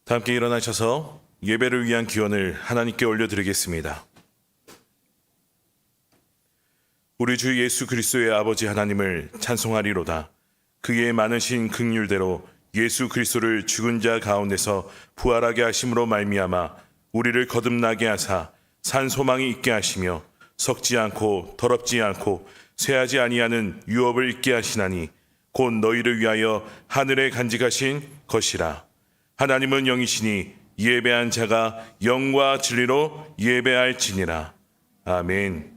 다 함께 일어나셔서 예배를 위한 기원을 하나님께 올려드리겠습니다. 우리 주 예수 그리스도의 아버지 하나님을 찬송하리로다. 그의 많으신 긍휼대로 예수 그리스도를 죽은 자 가운데서 부활하게 하심으로 말미암아 우리를 거듭나게 하사 산 소망이 있게 하시며 썩지 않고 더럽지 않고 쇠하지 아니하는 유업을 있게 하시나니 곧 너희를 위하여 하늘에 간직하신 것이라. 하나님은 영이시니 예배한 자가 영과 진리로 예배할지니라. 아멘.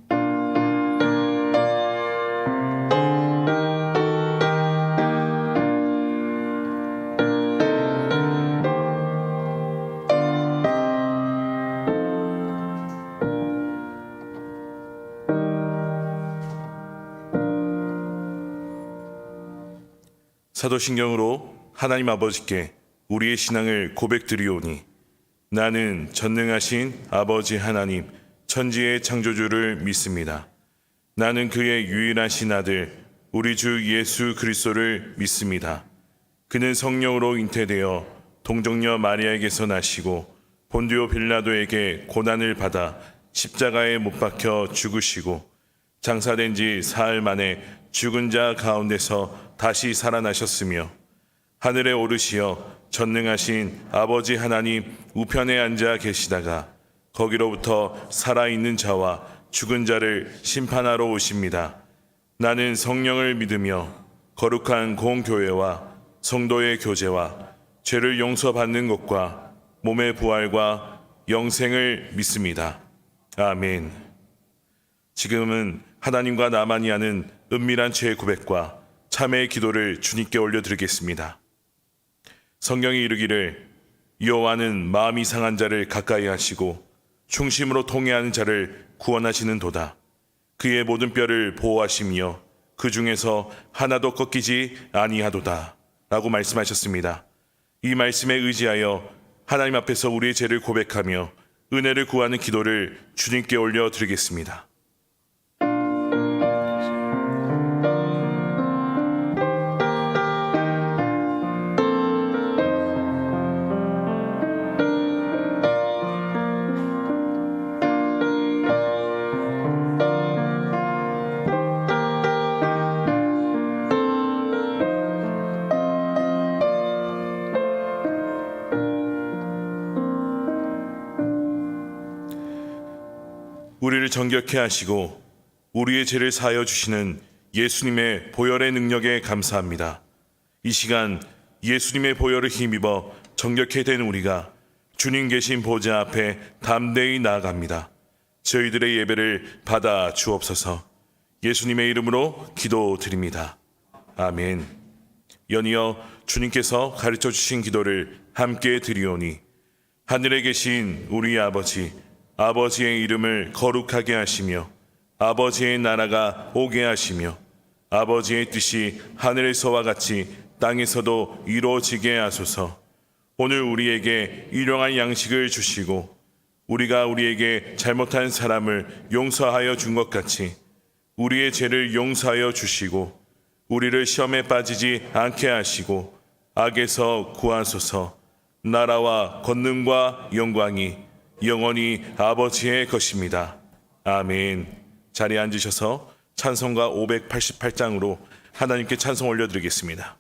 사도신경으로 하나님 아버지께 우리의 신앙을 고백드리오니 나는 전능하신 아버지 하나님 천지의 창조주를 믿습니다. 나는 그의 유일하신 아들 우리 주 예수 그리스도를 믿습니다. 그는 성령으로 잉태되어 동정녀 마리아에게서 나시고 본디오 빌라도에게 고난을 받아 십자가에 못 박혀 죽으시고 장사된 지 사흘 만에 죽은 자 가운데서 다시 살아나셨으며 하늘에 오르시어 전능하신 아버지 하나님 우편에 앉아 계시다가 거기로부터 살아있는 자와 죽은 자를 심판하러 오십니다. 나는 성령을 믿으며 거룩한 공교회와 성도의 교제와 죄를 용서받는 것과 몸의 부활과 영생을 믿습니다. 아멘. 지금은 하나님과 나만이 아는 은밀한 죄의 고백과 참회의 기도를 주님께 올려드리겠습니다. 성경이 이르기를 여호와는 마음이 상한 자를 가까이 하시고 충심으로 통회하는 자를 구원하시는 도다. 그의 모든 뼈를 보호하시며 그 중에서 하나도 꺾이지 아니하도다 라고 말씀하셨습니다. 이 말씀에 의지하여 하나님 앞에서 우리의 죄를 고백하며 은혜를 구하는 기도를 주님께 올려드리겠습니다. 우리를 정결케 하시고 우리의 죄를 사하여 주시는 예수님의 보혈의 능력에 감사합니다. 이 시간 예수님의 보혈을 힘입어 정결케 된 우리가 주님 계신 보좌 앞에 담대히 나아갑니다. 저희들의 예배를 받아 주옵소서. 예수님의 이름으로 기도드립니다. 아멘. 연이어 주님께서 가르쳐 주신 기도를 함께 드리오니 하늘에 계신 우리 아버지의 이름을 거룩하게 하시며 아버지의 나라가 오게 하시며 아버지의 뜻이 하늘에서와 같이 땅에서도 이루어지게 하소서. 오늘 우리에게 일용할 양식을 주시고 우리가 우리에게 잘못한 사람을 용서하여 준 것 같이 우리의 죄를 용서하여 주시고 우리를 시험에 빠지지 않게 하시고 악에서 구하소서. 나라와 권능과 영광이 영원히 아버지의 것입니다. 아멘. 자리에 앉으셔서 찬송가 588장으로 하나님께 찬송 올려드리겠습니다.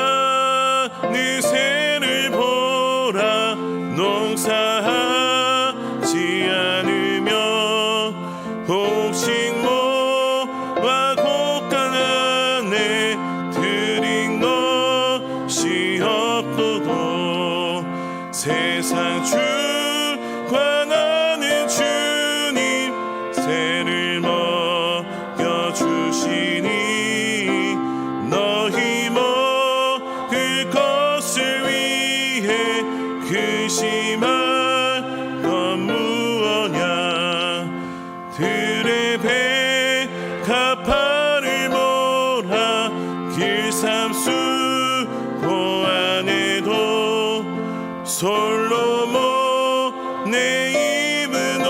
홍중나는 새를 보라 농사하지 않으며 곡식모와 곡간 안에 들인 것이 없도록 세상 주관하는 주님 새를 먹여주시니 너희 먹을 것을 위해 근심할 건 무엇냐. 들의 배 가파를 몰아 길삼수 고안에도 솔로몬 내 입은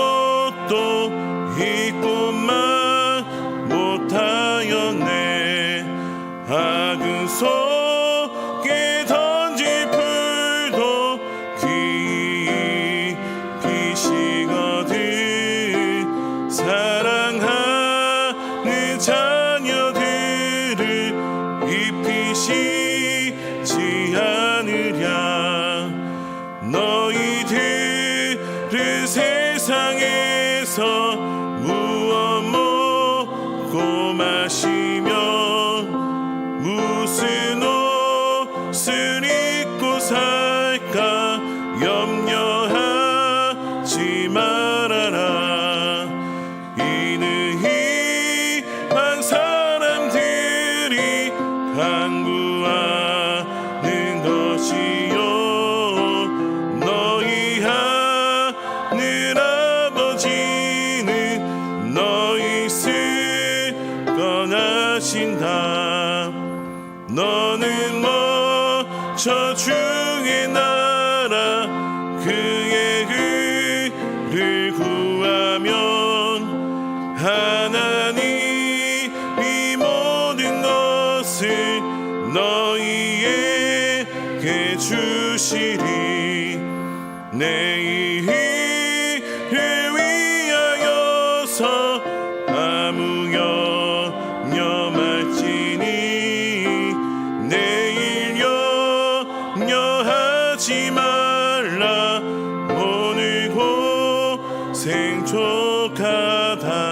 않으랴. 너희들은 세상에서 무엇 먹고 마시며 무슨 옷을 입고 살까 염려하지 말아라. 이는 이만 사람들이 간구하는 것이요 너희 하늘 아버지는 너희 쓰거나신다. 너는 먼저 주의 나라 그의 의를 구하면 하나님이 모든 것을 너희에게 주시리. 내 일을 위하여서 아무 염려 말지니 내일 염려하지 말라. 오늘 고생 족하다.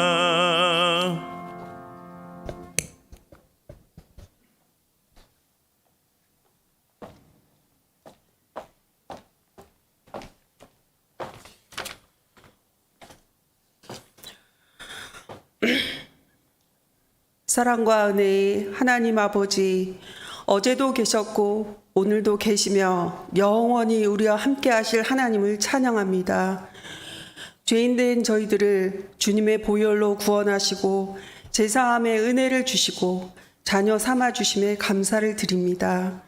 사랑과 은혜의 하나님 아버지, 어제도 계셨고 오늘도 계시며 영원히 우리와 함께 하실 하나님을 찬양합니다. 죄인된 저희들을 주님의 보혈로 구원하시고 제사함의 은혜를 주시고 자녀 삼아 주심에 감사를 드립니다.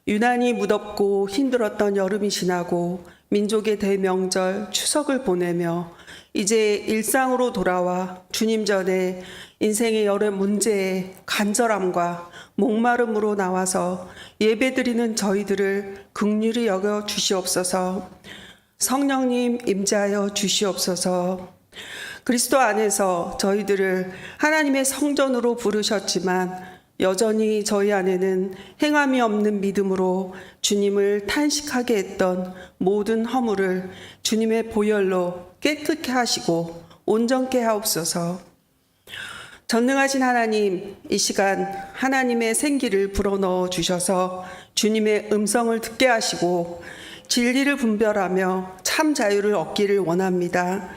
유난히 무덥고 힘들었던 여름이 지나고 민족의 대명절 추석을 보내며 이제 일상으로 돌아와 주님 전에 인생의 여러 문제에 간절함과 목마름으로 나와서 예배드리는 저희들을 긍휼히 여겨 주시옵소서. 성령님 임재하여 주시옵소서. 그리스도 안에서 저희들을 하나님의 성전으로 부르셨지만 여전히 저희 안에는 행함이 없는 믿음으로 주님을 탄식하게 했던 모든 허물을 주님의 보혈로 깨끗게 하시고 온전케 하옵소서. 전능하신 하나님, 이 시간 하나님의 생기를 불어넣어 주셔서 주님의 음성을 듣게 하시고 진리를 분별하며 참 자유를 얻기를 원합니다.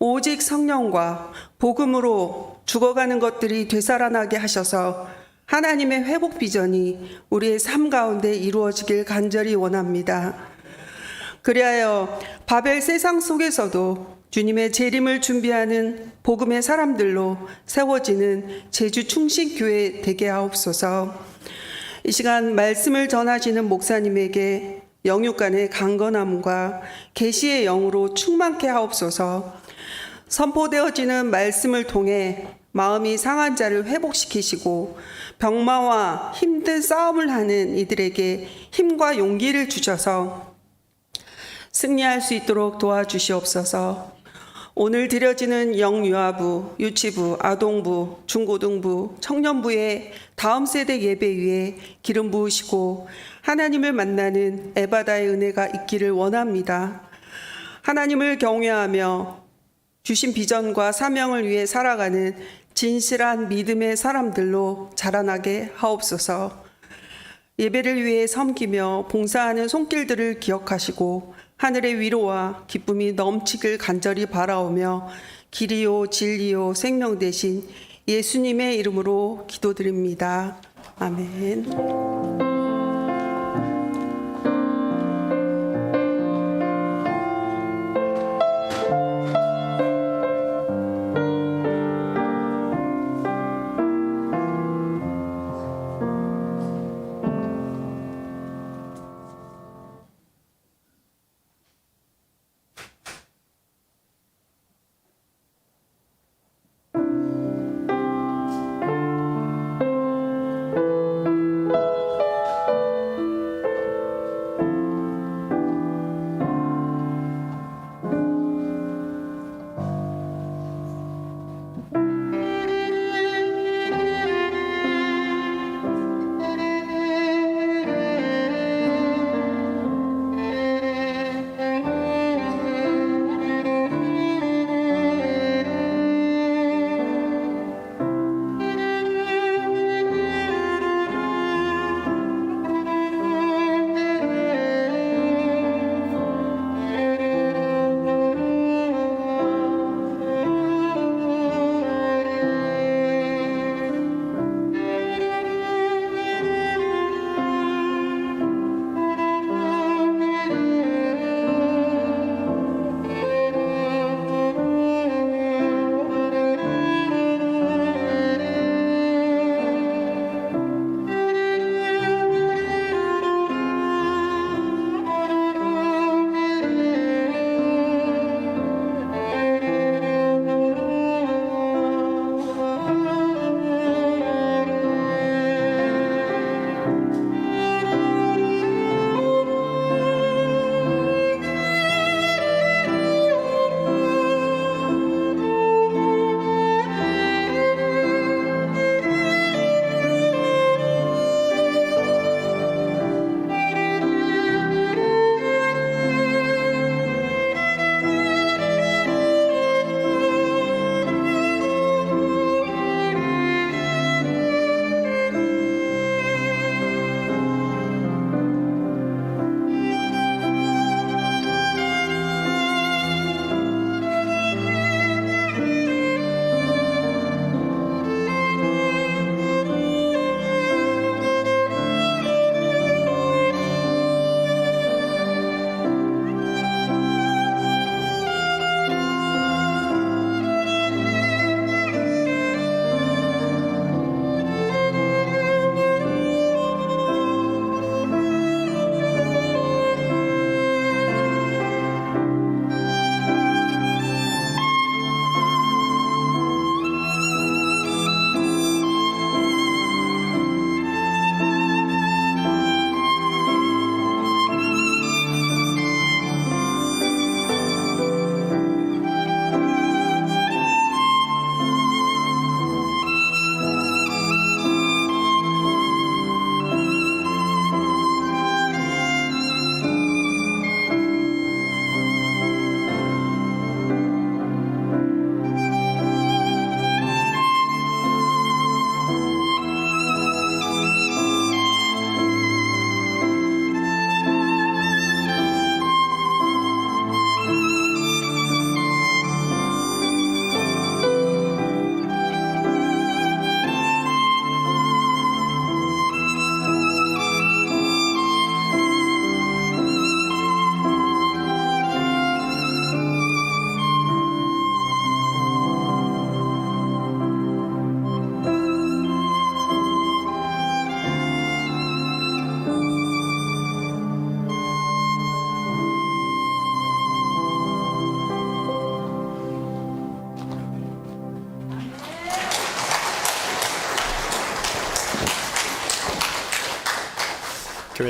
오직 성령과 복음으로 죽어가는 것들이 되살아나게 하셔서 하나님의 회복 비전이 우리의 삶 가운데 이루어지길 간절히 원합니다. 그리하여 바벨 세상 속에서도 주님의 재림을 준비하는 복음의 사람들로 세워지는 제주 충신교회 되게 하옵소서. 이 시간 말씀을 전하시는 목사님에게 영육간의 강건함과 계시의 영으로 충만케 하옵소서. 선포되어지는 말씀을 통해 마음이 상한 자를 회복시키시고 병마와 힘든 싸움을 하는 이들에게 힘과 용기를 주셔서 승리할 수 있도록 도와주시옵소서. 오늘 드려지는 영유아부, 유치부, 아동부, 중고등부, 청년부의 다음 세대 예배 위에 기름 부으시고 하나님을 만나는 에바다의 은혜가 있기를 원합니다. 하나님을 경외하며 주신 비전과 사명을 위해 살아가는 진실한 믿음의 사람들로 자라나게 하옵소서. 예배를 위해 섬기며 봉사하는 손길들을 기억하시고 하늘의 위로와 기쁨이 넘치길 간절히 바라오며 길이요 진리요 생명 되신 예수님의 이름으로 기도드립니다. 아멘.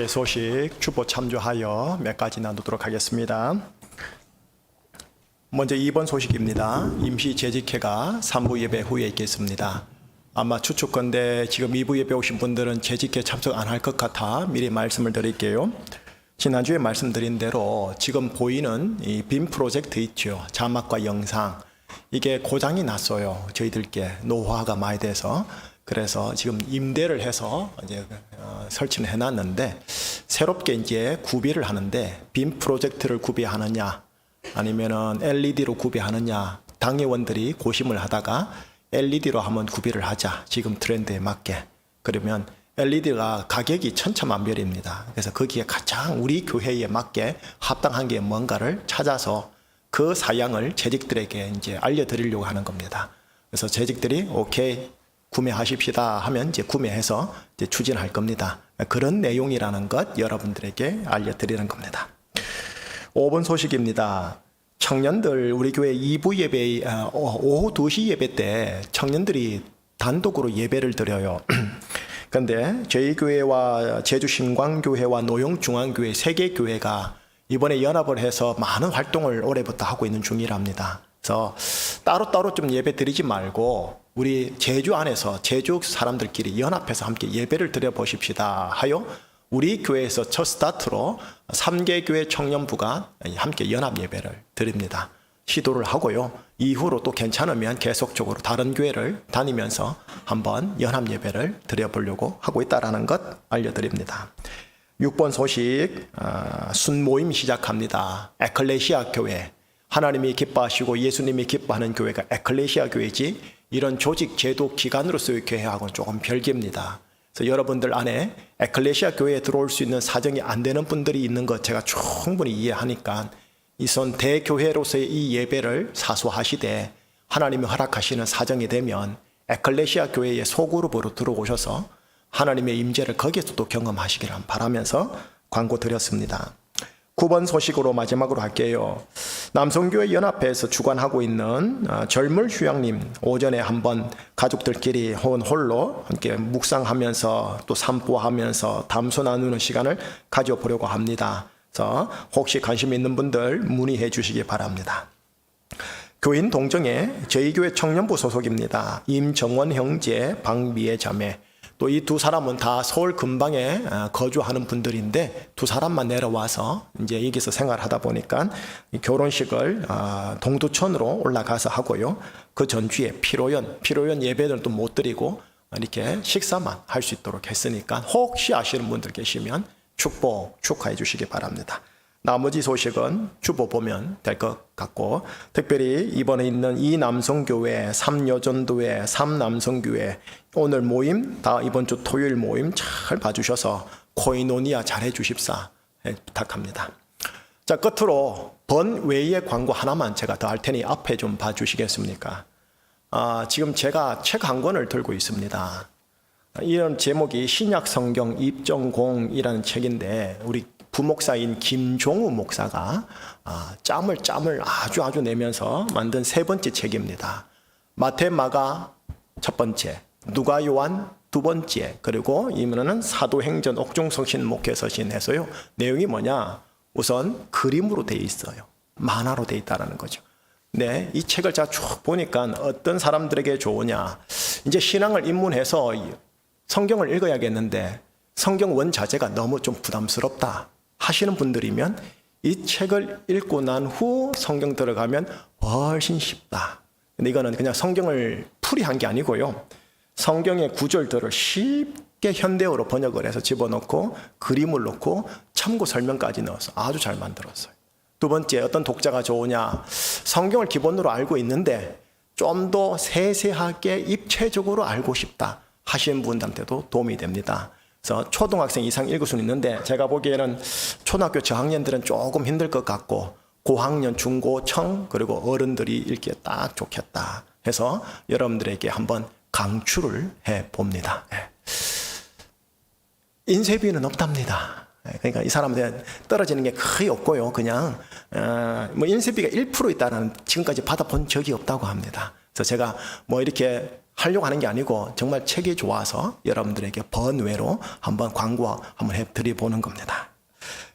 교회 소식 주보 참조하여 몇 가지 나누도록 하겠습니다. 먼저 2번 소식입니다. 임시 재직회가 3부 예배 후에 있겠습니다. 아마 추측건데 지금 2부 예배 오신 분들은 재직회 참석 안 할 것 같아 미리 말씀을 드릴게요. 지난주에 말씀드린 대로 지금 보이는 이 빔 프로젝트 있죠. 자막과 영상. 이게 고장이 났어요. 저희들께 노화가 많이 돼서. 그래서 지금 임대를 해서 이제 설치는 해놨는데 새롭게 이제 구비를 하는데 빔 프로젝트를 구비하느냐 아니면은 LED로 구비하느냐 당회원들이 고심을 하다가 LED로 한번 구비를 하자. 지금 트렌드에 맞게. 그러면 LED가 가격이 천차만별입니다. 그래서 거기에 가장 우리 교회에 맞게 합당한 게 뭔가를 찾아서 그 사양을 재직들에게 이제 알려드리려고 하는 겁니다. 그래서 재직들이 오케이 구매하십시다 하면 이제 구매해서 이제 추진할 겁니다. 그런 내용이라는 것 여러분들에게 알려드리는 겁니다. 5번 소식입니다. 청년들 우리 교회 2부 예배 오후 2시 예배 때 청년들이 단독으로 예배를 드려요. 그런데 저희 교회와 제주 신광교회와 노용중앙교회 3개 교회가 이번에 연합을 해서 많은 활동을 올해부터 하고 있는 중이랍니다. 그래서 따로따로 좀 예배 드리지 말고 우리 제주 안에서 제주 사람들끼리 연합해서 함께 예배를 드려 보십시다 하여 우리 교회에서 첫 스타트로 3개 교회 청년부가 함께 연합 예배를 드립니다. 시도를 하고요. 이후로 또 괜찮으면 계속적으로 다른 교회를 다니면서 한번 연합 예배를 드려보려고 하고 있다는 것 알려드립니다. 6번 소식, 순모임 시작합니다. 에클레시아 교회. 하나님이 기뻐하시고 예수님이 기뻐하는 교회가 에클레시아 교회지 이런 조직 제도 기관으로서의 교회하고는 조금 별개입니다. 그래서 여러분들 안에 에클레시아 교회에 들어올 수 있는 사정이 안 되는 분들이 있는 것 제가 충분히 이해하니까 이선 대교회로서의 이 예배를 사수하시되 하나님이 허락하시는 사정이 되면 에클레시아 교회의 소그룹으로 들어오셔서 하나님의 임재를 거기에서 또 경험하시기를 바라면서 광고 드렸습니다. 9번 소식으로 마지막으로 할게요. 남성교회 연합회에서 주관하고 있는 젊을 휴양림 오전에 한번 가족들끼리 혹은 홀로 함께 묵상하면서 또 산보하면서 담소 나누는 시간을 가져보려고 합니다. 그래서 혹시 관심 있는 분들 문의해 주시기 바랍니다. 교인 동정회 저희 교회 청년부 소속입니다. 임정원 형제, 박미애 자매. 또 이 두 사람은 다 서울 근방에 거주하는 분들인데 두 사람만 내려와서 이제 여기서 생활하다 보니까 결혼식을 동두천으로 올라가서 하고요. 그 전주에 피로연 예배를 또 못 드리고 이렇게 식사만 할 수 있도록 했으니까 혹시 아시는 분들 계시면 축하해 주시기 바랍니다. 나머지 소식은 주보 보면 될 것 같고 특별히 이번에 있는 이 남성교회, 3여전도회, 3남성교회 오늘 모임 다 이번 주 토요일 모임 잘 봐주셔서 코이노니아 잘해 주십사 부탁합니다. 자 끝으로 번외의 광고 하나만 제가 더 할 테니 앞에 좀 봐주시겠습니까? 지금 제가 책 한 권을 들고 있습니다. 이런 제목이 신약성경 입정공이라는 책인데 우리 부목사인 김종우 목사가 짬을 아주 내면서 만든 3번째 책입니다. 마태, 마가 첫 번째, 누가, 요한 두 번째, 그리고 이면은 사도행전 옥중성신 목회서신 해서요. 내용이 뭐냐? 우선 그림으로 돼 있어요. 만화로 돼 있다는 거죠. 네, 이 책을 제가 쭉 보니까 어떤 사람들에게 좋으냐? 이제 신앙을 입문해서 성경을 읽어야겠는데 성경 원자재가 너무 좀 부담스럽다 하시는 분들이면 이 책을 읽고 난 후 성경 들어가면 훨씬 쉽다. 근데 이거는 그냥 성경을 풀이한 게 아니고요. 성경의 구절들을 쉽게 현대어로 번역을 해서 집어넣고 그림을 넣고 참고 설명까지 넣어서 아주 잘 만들었어요. 두 번째, 어떤 독자가 좋으냐? 성경을 기본으로 알고 있는데 좀 더 세세하게 입체적으로 알고 싶다 하시는 분들한테도 도움이 됩니다. 그래서 초등학생 이상 읽을 수는 있는데 제가 보기에는 초등학교 저학년들은 조금 힘들 것 같고 고학년, 중고청 그리고 어른들이 읽기에 딱 좋겠다 해서 여러분들에게 한번 강추를 해봅니다. 인쇄비는 없답니다. 그러니까 이 사람들은 떨어지는 게 거의 없고요. 그냥 뭐 인쇄비가 1% 있다는 지금까지 받아본 적이 없다고 합니다. 그래서 제가 뭐 이렇게 하려고 하는 게 아니고 정말 책이 좋아서 여러분들에게 번외로 한번 광고 한번 해드려보는 겁니다.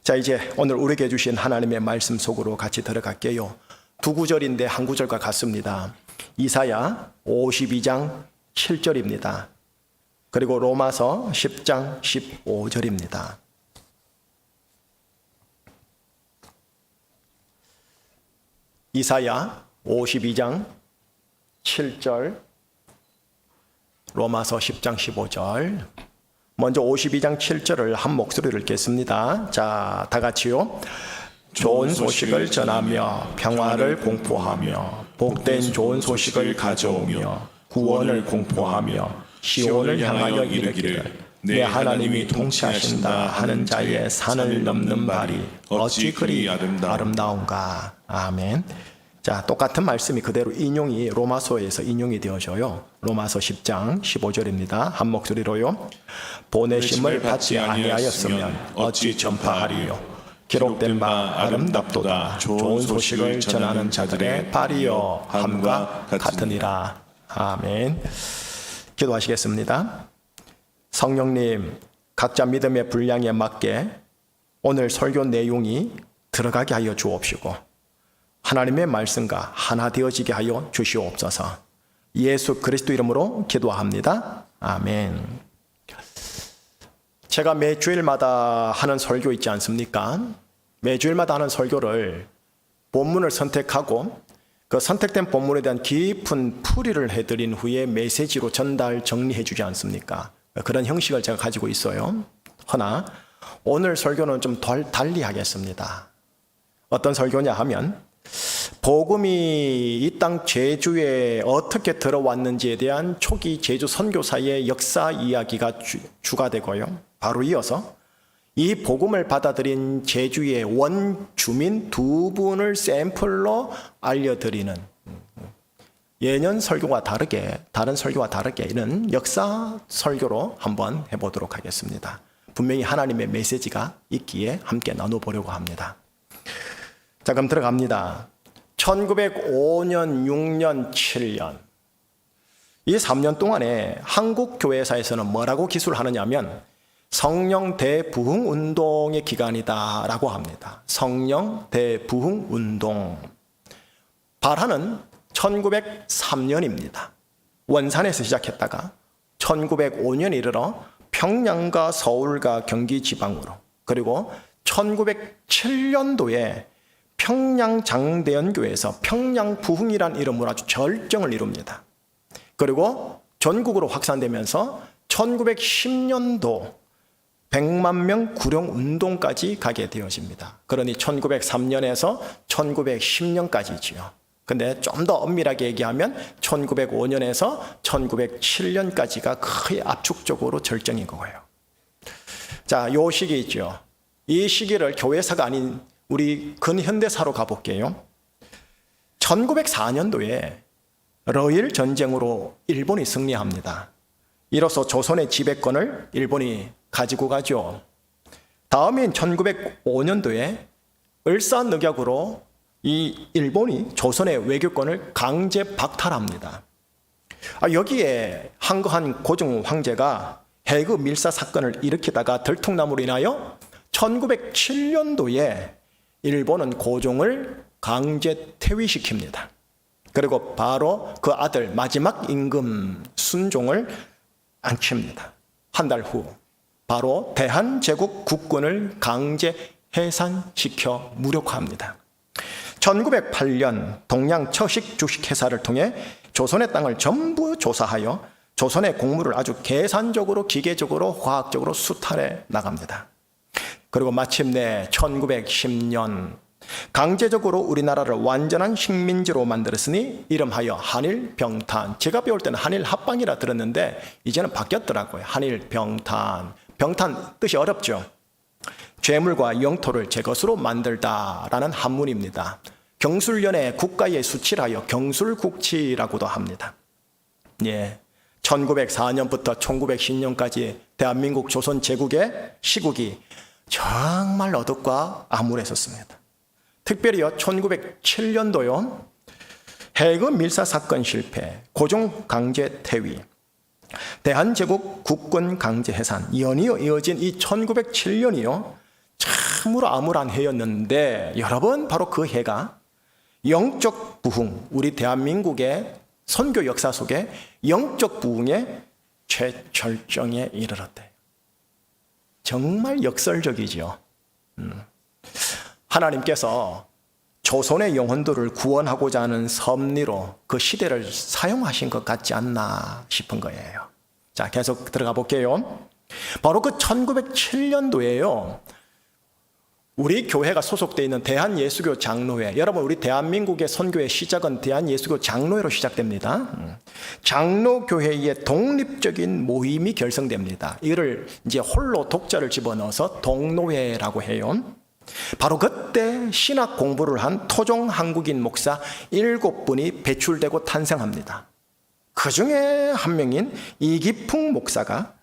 자, 이제 오늘 우리에게 주신 하나님의 말씀 속으로 같이 들어갈게요. 두 구절인데 한 구절과 같습니다. 이사야 52장 7절입니다. 그리고 로마서 10장 15절입니다. 이사야 52장 7절, 로마서 10장 15절. 먼저 52장 7절을 한 목소리를 읽겠습니다. 자, 다 같이요. 좋은 소식을 전하며 평화를 공포하며 복된 좋은 소식을 가져오며 구원을 공포하며 시온을 향하여 이르기를 내 하나님이 통치하신다 하는 자의 산을 넘는 발이 어찌 그리 아름다운가. 아멘. 자, 똑같은 말씀이 그대로 인용이 로마서에서 인용이 되어져요. 로마서 10장 15절입니다. 한 목소리로요. 보내심을 받지 아니하였으면 어찌 전파하리요. 기록된 바 아름답도다. 좋은 소식을 전하는 자들의 발이여 함과 같으니라. 아멘. 기도하시겠습니다. 성령님, 각자 믿음의 분량에 맞게 오늘 설교 내용이 들어가게 하여 주옵시고 하나님의 말씀과 하나 되어지게 하여 주시옵소서. 예수 그리스도 이름으로 기도합니다. 아멘. 제가 매주일마다 하는 설교 있지 않습니까? 매주일마다 하는 설교를 본문을 선택하고 그 선택된 본문에 대한 깊은 풀이를 해드린 후에 메시지로 전달 정리해 주지 않습니까? 그런 형식을 제가 가지고 있어요. 허나 오늘 설교는 좀 달리 하겠습니다. 어떤 설교냐 하면 복음이 이 땅 제주에 어떻게 들어왔는지에 대한 초기 제주 선교사의 역사 이야기가 주가 되고요. 바로 이어서 이 복음을 받아들인 제주의 원주민 두 분을 샘플로 알려드리는 예년 설교와 다르게 다른 설교와 다르게 이런 역사 설교로 한번 해보도록 하겠습니다. 분명히 하나님의 메시지가 있기에 함께 나눠보려고 합니다. 자, 그럼 들어갑니다. 1905년, 6년, 7년 이 3년 동안에 한국 교회사에서는 뭐라고 기술하느냐 하면 성령 대부흥 운동의 기간이다라고 합니다. 성령 대부흥 운동. 발화는 1903년입니다. 원산에서 시작했다가 1905년에 이르러 평양과 서울과 경기 지방으로, 그리고 1907년도에 평양 장대연교회에서 평양 부흥이란 이름으로 아주 절정을 이룹니다. 그리고 전국으로 확산되면서 1910년도 100만 명 구령 운동까지 가게 되어집니다. 그러니 1903년에서 1910년까지지요. 근데 좀 더 엄밀하게 얘기하면 1905년에서 1907년까지가 거의 압축적으로 절정인 거예요. 자, 요 시기 있죠. 이 시기를 교회사가 아닌 우리 근현대사로 가볼게요. 1904년도에 러일 전쟁으로 일본이 승리합니다. 이로써 조선의 지배권을 일본이 가지고 가죠. 다음인 1905년도에 을사늑약으로 이 일본이 조선의 외교권을 강제 박탈합니다. 여기에 한거한 고종 황제가 해그 밀사 사건을 일으키다가 들통남으로 인하여 1907년도에 일본은 고종을 강제 퇴위시킵니다. 그리고 바로 그 아들 마지막 임금 순종을 앉힙니다. 한 달 후 바로 대한제국 국군을 강제 해산시켜 무력화합니다. 1908년 동양 처식 주식회사를 통해 조선의 땅을 전부 조사하여 조선의 곡물을 아주 계산적으로 기계적으로 화학적으로 수탈해 나갑니다. 그리고 마침내 1910년 강제적으로 우리나라를 완전한 식민지로 만들었으니 이름하여 한일병탄. 제가 배울 때는 한일합방이라 들었는데 이제는 바뀌었더라고요. 한일병탄. 병탄 뜻이 어렵죠. 죄물과 영토를 제 것으로 만들다라는 한문입니다. 경술련의 국가에 수치하여 경술국치라고도 합니다. 예, 1904년부터 1910년까지 대한민국 조선 제국의 시국이 정말 어둡고 암울했었습니다. 특별히요 1907년도요 해그 밀사 사건 실패, 고종 강제 퇴위, 대한제국 국군 강제 해산, 연이어 이어진 이 1907년이요. 참으로 암울한 해였는데 여러분, 바로 그 해가 영적 부흥, 우리 대한민국의 선교 역사 속에 영적 부흥의 최절정에 이르렀대. 정말 역설적이지요. 하나님께서 조선의 영혼들을 구원하고자 하는 섭리로 그 시대를 사용하신 것 같지 않나 싶은 거예요. 자, 계속 들어가 볼게요. 바로 그 1907년도에요. 우리 교회가 소속되어 있는 대한예수교 장로회, 여러분 우리 대한민국의 선교의 시작은 대한예수교 장로회로 시작됩니다. 장로교회의 독립적인 모임이 결성됩니다. 이를 이제 홀로 독자를 집어넣어서 동로회라고 해요. 바로 그때 신학 공부를 한 토종 한국인 목사 7분이 배출되고 탄생합니다. 그 중에 한 명인 이기풍 목사가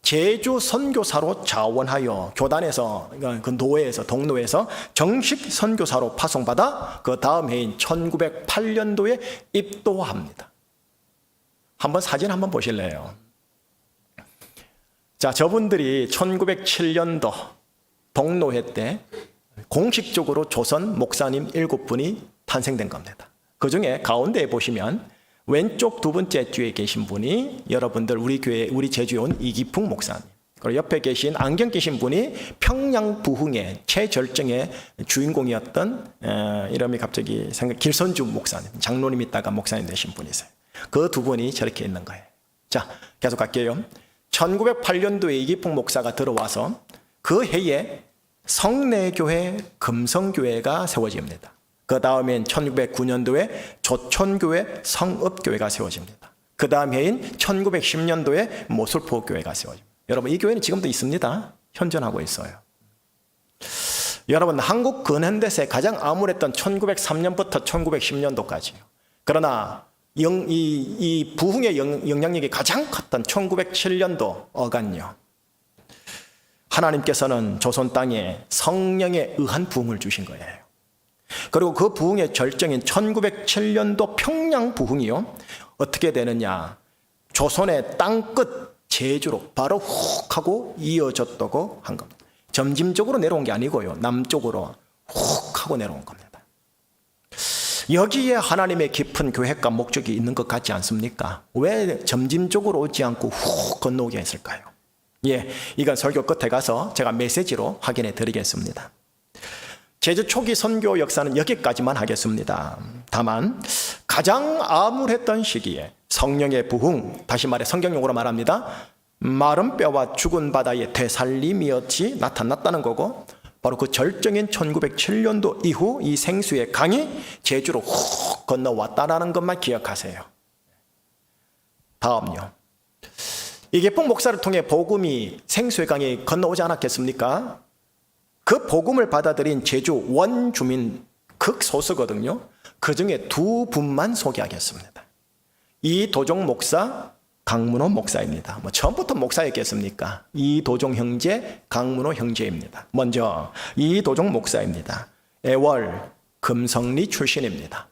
제주 선교사로 자원하여 교단에서, 그 노회에서, 동노회에서 정식 선교사로 파송받아 그 다음 해인 1908년도에 입도합니다. 한번 사진 한번 보실래요? 자, 저분들이 1907년도 동노회 때 공식적으로 조선 목사님 7분이 탄생된 겁니다. 그 중에 가운데에 보시면 왼쪽 두 번째 뒤에 계신 분이 여러분들 우리 교회, 우리 제주에 온 이기풍 목사님. 그리고 옆에 계신 안경 끼신 분이 평양 부흥의 최절정의 주인공이었던 이름이 갑자기 길선주 목사님, 장로님 있다가 목사님 되신 분이세요. 그 두 분이 저렇게 있는 거예요. 자, 계속 갈게요. 1908년도에 이기풍 목사가 들어와서 그 해에 성내교회, 금성교회가 세워집니다. 그 다음엔 1909년도에 조촌교회, 성읍교회가 세워집니다. 그 다음 해인 1910년도에 모술포교회가 세워집니다. 여러분, 이 교회는 지금도 있습니다. 현존하고 있어요. 여러분, 한국 근현대사에 가장 암울했던 1903년부터 1910년도까지요. 그러나 이 부흥의 영향력이 가장 컸던 1907년도 어간요. 하나님께서는 조선 땅에 성령에 의한 부흥을 주신 거예요. 그리고 그 부흥의 절정인 1907년도 평양 부흥이요. 어떻게 되느냐. 조선의 땅끝 제주로 바로 훅 하고 이어졌다고 한 겁니다. 점진적으로 내려온 게 아니고요. 남쪽으로 훅 하고 내려온 겁니다. 여기에 하나님의 깊은 계획과 목적이 있는 것 같지 않습니까? 왜 점진적으로 오지 않고 훅 건너오게 했을까요? 예, 이건 설교 끝에 가서 제가 메시지로 확인해 드리겠습니다. 제주 초기 선교 역사는 여기까지만 하겠습니다. 다만 가장 암울했던 시기에 성령의 부흥, 다시 말해 성경용어로 말합니다. 마른 뼈와 죽은 바다의 되살림이었지 나타났다는 거고, 바로 그 절정인 1907년도 이후 이 생수의 강이 제주로 훅 건너왔다는 것만 기억하세요. 다음요. 이계풍 목사를 통해 복음이 생수의 강이 건너오지 않았겠습니까? 그 복음을 받아들인 제주 원주민 극소수거든요. 그 중에 두 분만 소개하겠습니다. 이도종 목사, 강문호 목사입니다. 뭐 처음부터 목사였겠습니까? 이도종 형제, 강문호 형제입니다. 먼저 이도종 목사입니다. 애월 금성리 출신입니다.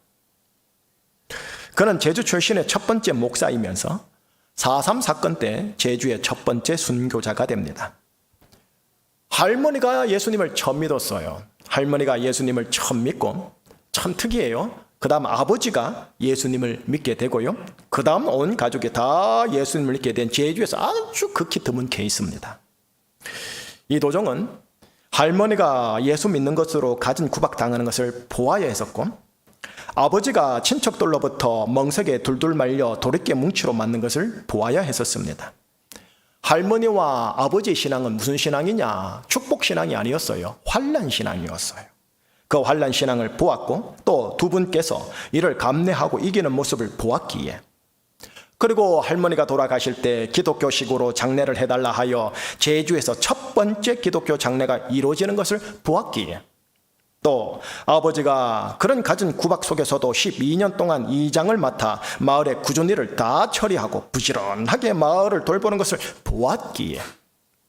그는 제주 출신의 첫 번째 목사이면서 4.3 사건 때 제주의 첫 번째 순교자가 됩니다. 할머니가 예수님을 처음 믿었어요. 할머니가 예수님을 처음 믿고, 참 특이해요. 그 다음 아버지가 예수님을 믿게 되고요. 그 다음 온 가족이 다 예수님을 믿게 된 제주에서 아주 극히 드문 케이스입니다. 이 도종은 할머니가 예수 믿는 것으로 가진 구박당하는 것을 보아야 했었고, 아버지가 친척들로부터 멍석에 둘둘 말려 도리깨 뭉치로 맞는 것을 보아야 했었습니다. 할머니와 아버지의 신앙은 무슨 신앙이냐? 축복신앙이 아니었어요. 환난신앙이었어요. 그 환난신앙을 보았고, 또 두 분께서 이를 감내하고 이기는 모습을 보았기에, 그리고 할머니가 돌아가실 때 기독교식으로 장례를 해달라 하여 제주에서 첫 번째 기독교 장례가 이루어지는 것을 보았기에, 또 아버지가 그런 갖은 구박 속에서도 12년 동안 이장을 맡아 마을의 꾸준히 일을 다 처리하고 부지런하게 마을을 돌보는 것을 보았기에,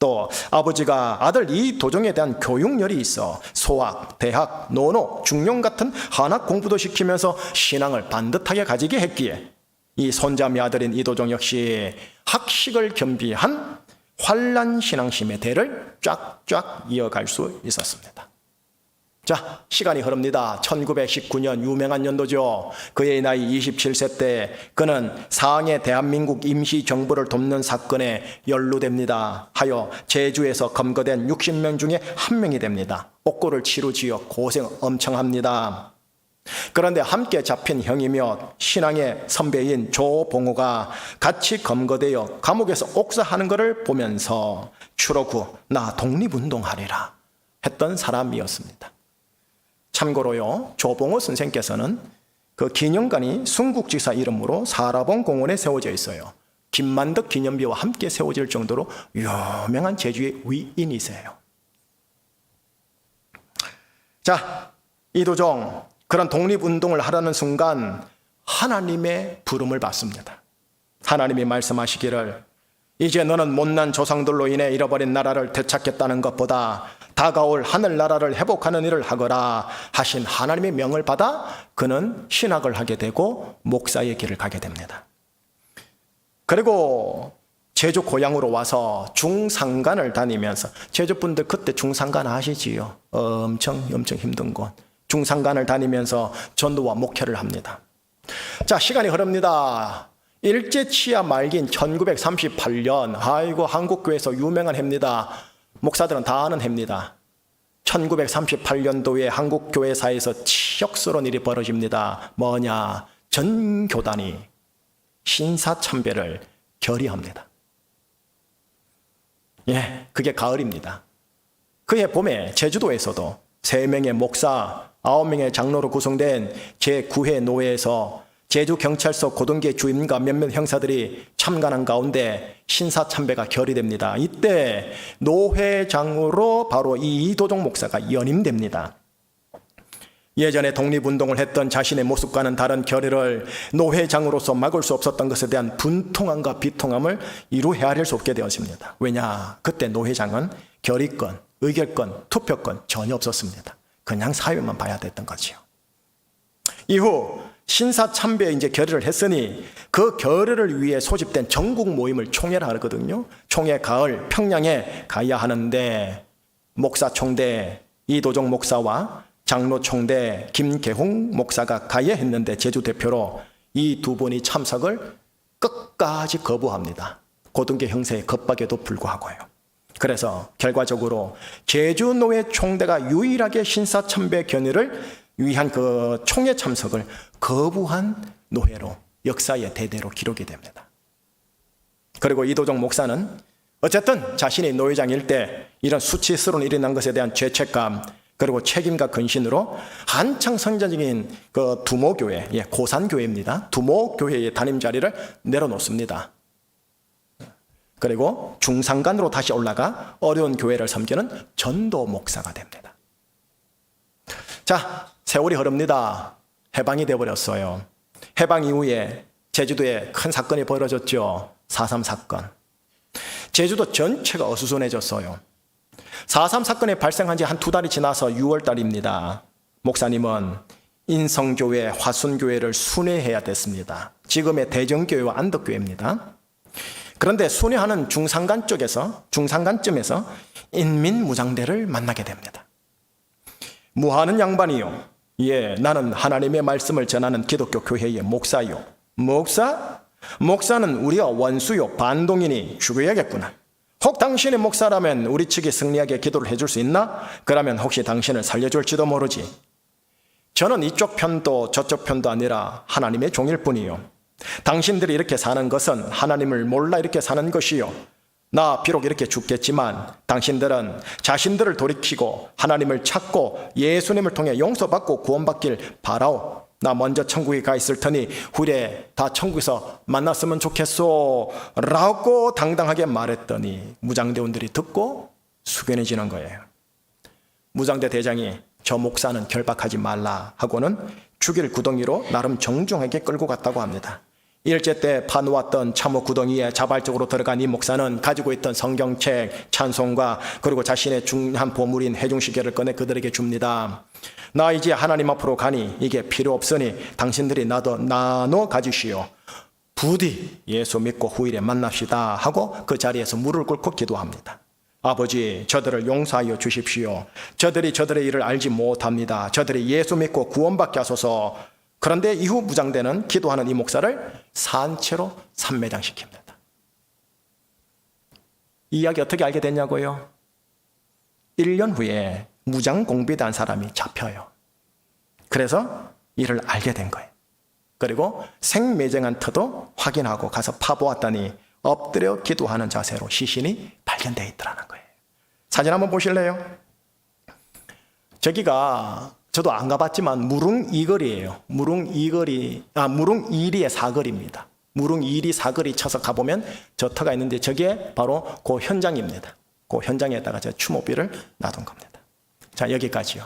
또 아버지가 아들 이도종에 대한 교육열이 있어 소학, 대학, 논어, 중용 같은 한학 공부도 시키면서 신앙을 반듯하게 가지게 했기에 이 손자매 아들인 이도종 역시 학식을 겸비한 환란 신앙심의 대를 쫙쫙 이어갈 수 있었습니다. 자, 시간이 흐릅니다. 1919년 유명한 연도죠. 그의 나이 27세 때 그는 상해 대한민국 임시정부를 돕는 사건에 연루됩니다. 하여 제주에서 검거된 60명 중에 한 명이 됩니다. 옥고를 치루지어 고생 엄청 합니다. 그런데 함께 잡힌 형이며 신앙의 선배인 조봉호가 같이 검거되어 감옥에서 옥사하는 것을 보면서 추록 후 나 독립운동하리라 했던 사람이었습니다. 참고로요, 조봉호 선생께서는 그 기념관이 순국지사 이름으로 사라봉 공원에 세워져 있어요. 김만덕 기념비와 함께 세워질 정도로 유명한 제주의 위인이세요. 자, 이도종 그런 독립운동을 하려는 순간 하나님의 부름을 받습니다. 하나님이 말씀하시기를 이제 너는 못난 조상들로 인해 잃어버린 나라를 되찾겠다는 것보다 다가올 하늘나라를 회복하는 일을 하거라 하신 하나님의 명을 받아 그는 신학을 하게 되고 목사의 길을 가게 됩니다. 그리고 제주 고향으로 와서 중산간을 다니면서, 제주분들 그때 중산간 아시지요? 엄청 힘든 곳. 중산간을 다니면서 전도와 목회를 합니다. 자, 시간이 흐릅니다. 일제치하 말기인 1938년, 아이고 한국교회에서 유명한 해입니다. 목사들은 다 아는 해입니다. 1938년도에 한국교회사에서 치욕스러운 일이 벌어집니다. 뭐냐? 전 교단이 신사참배를 결의합니다. 예, 그게 가을입니다. 그해 봄에 제주도에서도 3명의 목사, 9명의 장로로 구성된 제9회 노회에서 제주경찰서 고등계 주임과 몇몇 형사들이 참관한 가운데 신사참배가 결의됩니다. 이때 노회장으로 바로 이 이도종 목사가 연임됩니다. 예전에 독립운동을 했던 자신의 모습과는 다른 결의를 노회장으로서 막을 수 없었던 것에 대한 분통함과 비통함을 이루 헤아릴 수 없게 되었습니다. 왜냐? 그때 노회장은 결의권, 의결권, 투표권 전혀 없었습니다. 그냥 사회만 봐야 됐던 거지요. 이후 신사참배에 이제 결의를 했으니 그 결의를 위해 소집된 전국 모임을 총회라 하거든요. 총회 가을 평양에 가야 하는데 목사 총대 이도종 목사와 장로 총대 김계홍 목사가 가야 했는데 제주 대표로 이 두 분이 참석을 끝까지 거부합니다. 고등계 형사의 겁박에도 불구하고요. 그래서 결과적으로 제주노회 총대가 유일하게 신사참배 견의를 위한 그 총회 참석을 거부한 노회로 역사의 대대로 기록이 됩니다. 그리고 이도종 목사는 어쨌든 자신이 노회장일 때 이런 수치스러운 일이 난 것에 대한 죄책감 그리고 책임과 근신으로 한창 성전적인 그 두모교회, 고산교회입니다. 두모교회의 담임 자리를 내려놓습니다. 그리고 중산간으로 다시 올라가 어려운 교회를 섬기는 전도 목사가 됩니다. 자, 세월이 흐릅니다. 해방이 되어버렸어요. 해방 이후에 제주도에 큰 사건이 벌어졌죠. 4.3 사건. 제주도 전체가 어수선해졌어요. 4.3 사건이 발생한 지 한 2달이 지나서 6월 달입니다. 목사님은 인성교회, 화순교회를 순회해야 됐습니다. 지금의 대정교회와 안덕교회입니다. 그런데 순회하는 중산간쯤에서 인민무장대를 만나게 됩니다. 무하는 양반이요. 예, 나는 하나님의 말씀을 전하는 기독교 교회의 목사요. 목사? 목사는 우리가 원수요, 반동이니 죽여야겠구나. 혹 당신의 목사라면 우리 측이 승리하게 기도를 해줄 수 있나? 그러면 혹시 당신을 살려줄지도 모르지. 저는 이쪽 편도 저쪽 편도 아니라 하나님의 종일 뿐이요. 당신들이 이렇게 사는 것은 하나님을 몰라 이렇게 사는 것이요. 나 비록 이렇게 죽겠지만 당신들은 자신들을 돌이키고 하나님을 찾고 예수님을 통해 용서받고 구원받길 바라오. 나 먼저 천국에 가 있을 테니 후에 다 천국에서 만났으면 좋겠소 라고 당당하게 말했더니 무장대원들이 듣고 숙연해지는 거예요. 무장대 대장이 저 목사는 결박하지 말라 하고는 죽일 구덩이로 나름 정중하게 끌고 갔다고 합니다. 일제 때 파놓았던 참호 구덩이에 자발적으로 들어간 이 목사는 가지고 있던 성경책, 찬송가, 그리고 자신의 중요한 보물인 해중시계를 꺼내 그들에게 줍니다. 나 이제 하나님 앞으로 가니 이게 필요 없으니 당신들이 나눠 가지시오. 부디 예수 믿고 후일에 만납시다 하고 그 자리에서 무릎을 꿇고 기도합니다. 아버지, 저들을 용서하여 주십시오. 저들이 저들의 일을 알지 못합니다. 저들이 예수 믿고 구원받게 하소서. 그런데 이후 무장대는 기도하는 이 목사를 산채로 산매장시킵니다. 이 이야기 어떻게 알게 됐냐고요? 1년 후에 무장공비단 사람이 잡혀요. 그래서 이를 알게 된 거예요. 그리고 생매장한 터도 확인하고 가서 파보았더니 엎드려 기도하는 자세로 시신이 발견되어 있더라는 거예요. 사진 한번 보실래요? 저기가 저도 안 가봤지만 무릉이거리예요. 무릉이리의 사거리입니다. 무릉이리 사거리 쳐서 가보면 저 터가 있는데 저게 바로 그 현장입니다. 그 현장에다가 저 추모비를 놔둔 겁니다. 자, 여기까지요.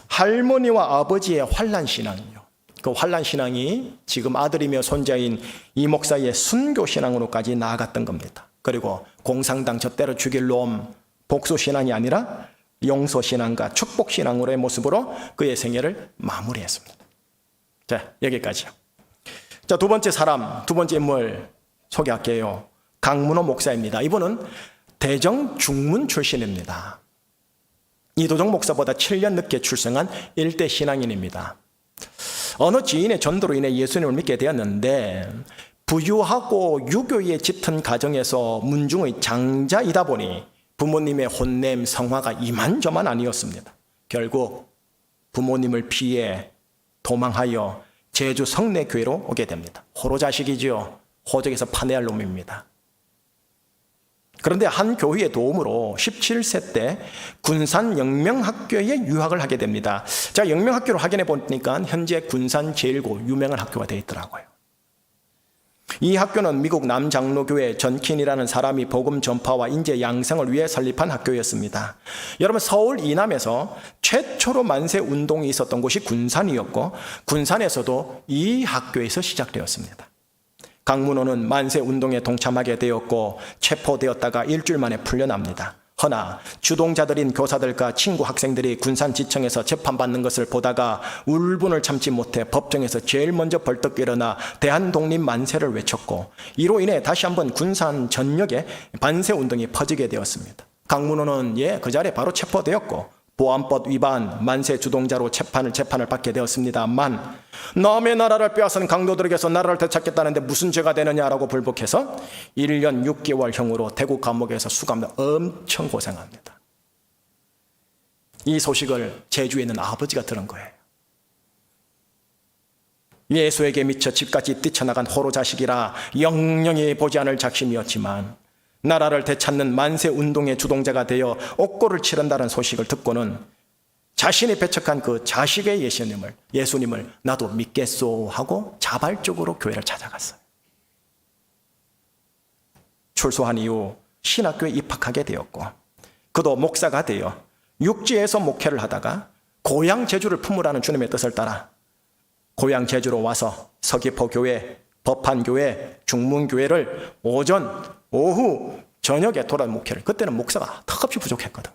할머니와 아버지의 환란신앙이요. 그 환란신앙이 지금 아들이며 손자인 이 목사의 순교신앙으로까지 나아갔던 겁니다. 그리고 공산당 젖대로 죽일 놈, 복수신앙이 아니라 용서신앙과 축복신앙으로의 모습으로 그의 생애를 마무리했습니다. 자, 여기까지요. 자, 두 번째 인물 소개할게요. 강문호 목사입니다. 이분은 대정 중문 출신입니다. 이도정 목사보다 7년 늦게 출생한 일대 신앙인입니다. 어느 지인의 전도로 인해 예수님을 믿게 되었는데 부유하고 유교에 짙은 가정에서 문중의 장자이다 보니 부모님의 혼냄, 성화가 이만저만 아니었습니다. 결국 부모님을 피해 도망하여 제주 성내교회로 오게 됩니다. 호로자식이지요. 호적에서 판매할 놈입니다. 그런데 한 교회의 도움으로 17세 때 군산 영명학교에 유학을 하게 됩니다. 자, 영명학교를 확인해 보니까 현재 군산 제일고 유명한 학교가 되어 있더라고요. 이 학교는 미국 남장로교회 전킨이라는 사람이 복음 전파와 인재 양성을 위해 설립한 학교였습니다. 여러분, 서울 이남에서 최초로 만세 운동이 있었던 곳이 군산이었고 군산에서도 이 학교에서 시작되었습니다. 강문호는 만세 운동에 동참하게 되었고 체포되었다가 일주일 만에 풀려납니다. 허나 주동자들인 교사들과 친구 학생들이 군산지청에서 재판받는 것을 보다가 울분을 참지 못해 법정에서 제일 먼저 벌떡 일어나 대한독립 만세를 외쳤고 이로 인해 다시 한번 군산 전역에 만세운동이 퍼지게 되었습니다. 강문호는 그 자리에 바로 체포되었고 보안법 위반 만세 주동자로 재판을 받게 되었습니다만 남의 나라를 빼앗은 강도들에게서 나라를 되찾겠다는데 무슨 죄가 되느냐라고 불복해서 1년 6개월형으로 대구 감옥에서 수감돼 엄청 고생합니다. 이 소식을 제주에 있는 아버지가 들은 거예요. 예수에게 미쳐 집까지 뛰쳐나간 호로 자식이라 영영이 보지 않을 작심이었지만 나라를 되찾는 만세 운동의 주동자가 되어 옥고를 치른다는 소식을 듣고는 자신이 배척한 그 자식의 예수님을 나도 믿겠소 하고 자발적으로 교회를 찾아갔어요. 출소한 이후 신학교에 입학하게 되었고 그도 목사가 되어 육지에서 목회를 하다가 고향 제주를 품으라는 주님의 뜻을 따라 고향 제주로 와서 서귀포교회, 법한교회, 중문교회를 오전, 오후, 저녁에 돌아다니는 목회를, 그때는 목사가 턱없이 부족했거든요.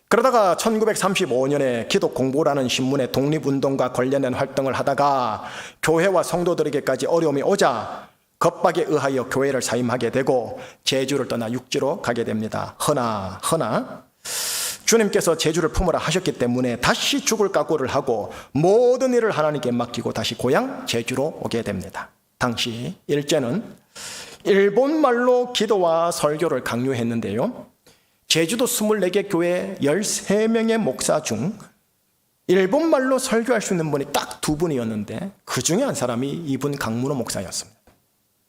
그러다가 1935년에 기독공보라는 신문의 독립운동과 관련된 활동을 하다가 교회와 성도들에게까지 어려움이 오자 겁박에 의하여 교회를 사임하게 되고 제주를 떠나 육지로 가게 됩니다. 허나 주님께서 제주를 품으라 하셨기 때문에 다시 죽을 각오를 하고 모든 일을 하나님께 맡기고 다시 고향 제주로 오게 됩니다. 당시 일제는 일본말로 기도와 설교를 강요했는데요. 제주도 24개 교회 13명의 목사 중 일본말로 설교할 수 있는 분이 딱 2분이었는데 그 중에 한 사람이 이분 강문호 목사였습니다.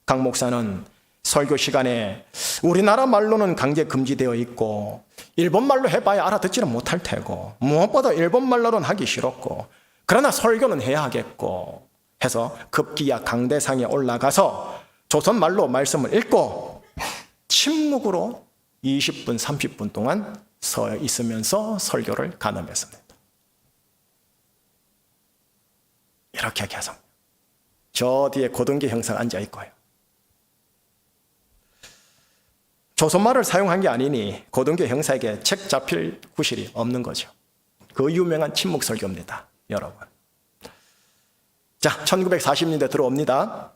강 목사는 설교 시간에 우리나라 말로는 강제 금지되어 있고 일본말로 해봐야 알아듣지는 못할 테고 무엇보다 일본말로는 하기 싫었고 그러나 설교는 해야 하겠고 해서 급기야 강대상에 올라가서 조선말로 말씀을 읽고 침묵으로 20분, 30분 동안 서 있으면서 설교를 가늠했습니다. 이렇게 계속 저 뒤에 고등계 형사가 앉아 있고요. 조선말을 사용한 게 아니니 고등계 형사에게 책 잡힐 구실이 없는 거죠. 그 유명한 침묵설교입니다, 여러분. 자, 1940년대 들어옵니다.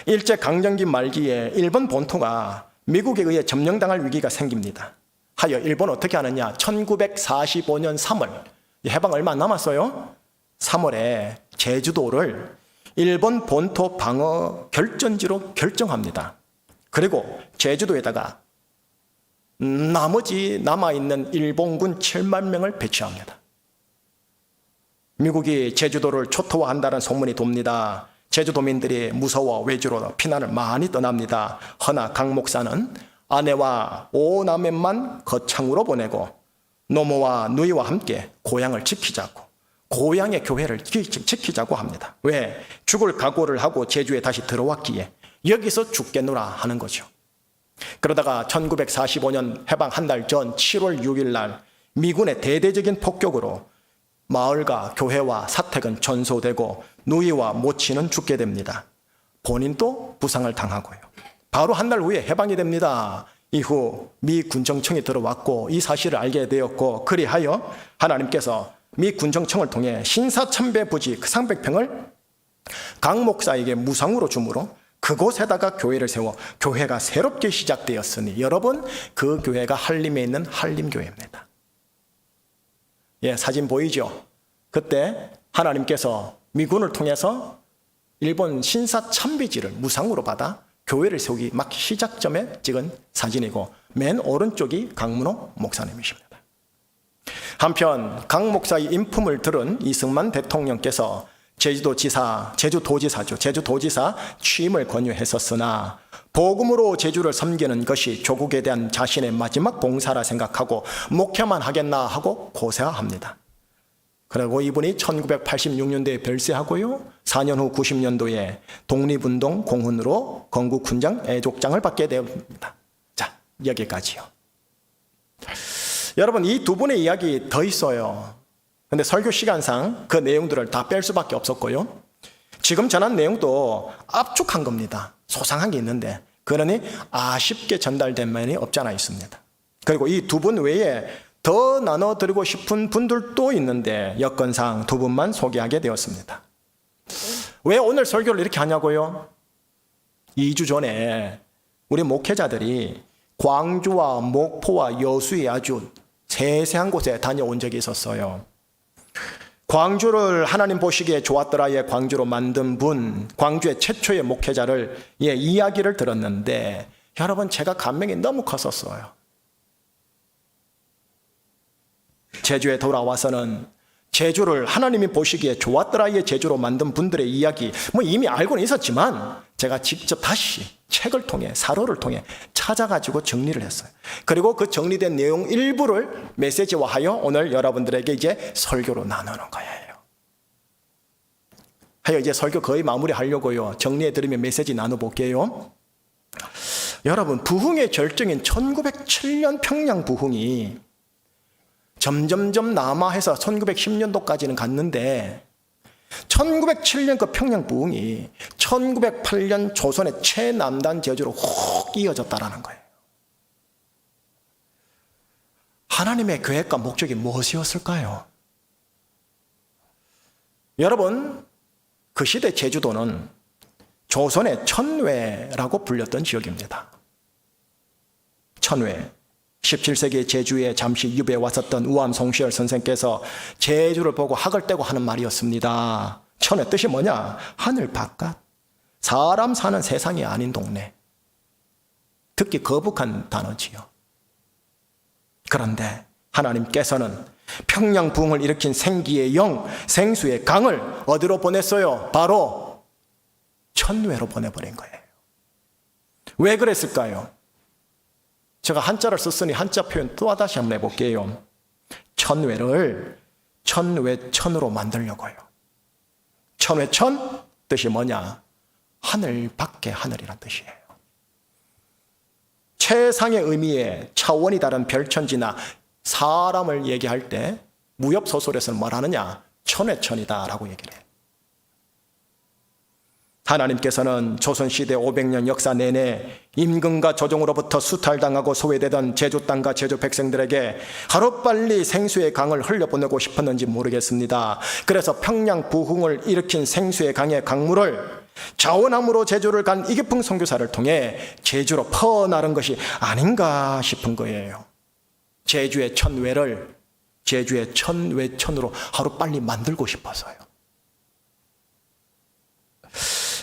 일제강점기 말기에 일본 본토가 미국에 의해 점령당할 위기가 생깁니다. 하여 일본 어떻게 하느냐? 1945년 3월, 해방 얼마 안 남았어요. 3월에 제주도를 일본 본토 방어 결전지로 결정합니다. 그리고 제주도에다가 나머지 남아있는 일본군 7만 명을 배치합니다. 미국이 제주도를 초토화한다는 소문이 돕니다. 제주도민들이 무서워 외주로 피난을 많이 떠납니다. 허나 강 목사는 아내와 5남매만 거창으로 보내고 노모와 누이와 함께 고향을 지키자고, 고향의 교회를 지키자고 합니다. 왜? 죽을 각오를 하고 제주에 다시 들어왔기에 여기서 죽겠노라 하는 거죠. 그러다가 1945년 해방 한 달 전 7월 6일 날 미군의 대대적인 폭격으로 마을과 교회와 사택은 전소되고 누이와 모친은 죽게 됩니다. 본인도 부상을 당하고요. 바로 한 달 후에 해방이 됩니다. 이후 미 군정청이 들어왔고 이 사실을 알게 되었고, 그리하여 하나님께서 미 군정청을 통해 신사참배 부지 300평을 강 목사에게 무상으로 주므로 그곳에다가 교회를 세워 교회가 새롭게 시작되었으니, 여러분, 그 교회가 한림에 있는 한림교회입니다. 예, 사진 보이죠? 그때 하나님께서 미군을 통해서 일본 신사참배지를 무상으로 받아 교회를 세우기 막 시작점에 찍은 사진이고, 맨 오른쪽이 강문호 목사님이십니다. 한편 강 목사의 인품을 들은 이승만 대통령께서 제주도지사 취임을 권유했었으나 복음으로 제주를 섬기는 것이 조국에 대한 자신의 마지막 봉사라 생각하고 목회만 하겠나 하고 고사합니다. 그리고 이분이 1986년도에 별세하고요, 4년 후 90년도에 독립운동 공훈으로 건국훈장 애족장을 받게 됩니다. 자, 여기까지요. 여러분, 이 두 분의 이야기 더 있어요. 근데 설교 시간상 그 내용들을 다 뺄 수밖에 없었고요. 지금 전한 내용도 압축한 겁니다. 소상한 게 있는데, 그러니 아쉽게 전달된 면이 없지 않아 있습니다. 그리고 이 두 분 외에 더 나눠드리고 싶은 분들도 있는데 여건상 두 분만 소개하게 되었습니다. 왜 오늘 설교를 이렇게 하냐고요? 2주 전에 우리 목회자들이 광주와 목포와 여수에 아주 세세한 곳에 다녀온 적이 있었어요. 광주를 하나님 보시기에 좋았더라의 광주로 만든 분, 광주의 최초의 목회자를 이야기를 들었는데, 여러분, 제가 감명이 너무 컸었어요. 제주에 돌아와서는 제주를 하나님이 보시기에 좋았더라의 제주로 만든 분들의 이야기 이미 알고는 있었지만 제가 직접 다시 책을 통해, 사료를 통해 찾아가지고 정리를 했어요. 그리고 그 정리된 내용 일부를 메시지화하여 오늘 여러분들에게 이제 설교로 나누는 거예요. 하여 이제 설교 거의 마무리하려고요. 정리해드리면 메시지 나눠볼게요. 여러분, 부흥의 절정인 1907년 평양 부흥이 점점점 남하해서 1910년도까지는 갔는데 1907년 그 평양 부흥이 1908년 조선의 최남단 제주로 훅 이어졌다라는 거예요. 하나님의 계획과 목적이 무엇이었을까요? 여러분, 그 시대 제주도는 조선의 천외라고 불렸던 지역입니다. 천외. 17세기 제주에 잠시 유배해 왔었던 우암 송시열 선생께서 제주를 보고 학을 떼고 하는 말이었습니다. 천의 뜻이 뭐냐? 하늘 바깥, 사람 사는 세상이 아닌 동네. 듣기 거북한 단어지요. 그런데 하나님께서는 평양 부흥을 일으킨 생기의 영, 생수의 강을 어디로 보냈어요? 바로 천외로 보내버린 거예요. 왜 그랬을까요? 제가 한자를 썼으니 한자 표현 또 다시 한번 해볼게요. 천외를 천외천으로 만들려고요. 천외천 뜻이 뭐냐? 하늘 밖의 하늘이란 뜻이에요. 최상의 의미의 차원이 다른 별천지나 사람을 얘기할 때 무협소설에서는 뭘 하느냐? 천외천이다 라고 얘기를 해요. 하나님께서는 조선시대 500년 역사 내내 임금과 조정으로부터 수탈당하고 소외되던 제주 땅과 제주 백성들에게 하루빨리 생수의 강을 흘려보내고 싶었는지 모르겠습니다. 그래서 평양 부흥을 일으킨 생수의 강의 강물을 자원함으로 제주를 간 이기풍 선교사를 통해 제주로 퍼나른 것이 아닌가 싶은 거예요. 제주의 천외를 제주의 천외천으로 하루빨리 만들고 싶어서요.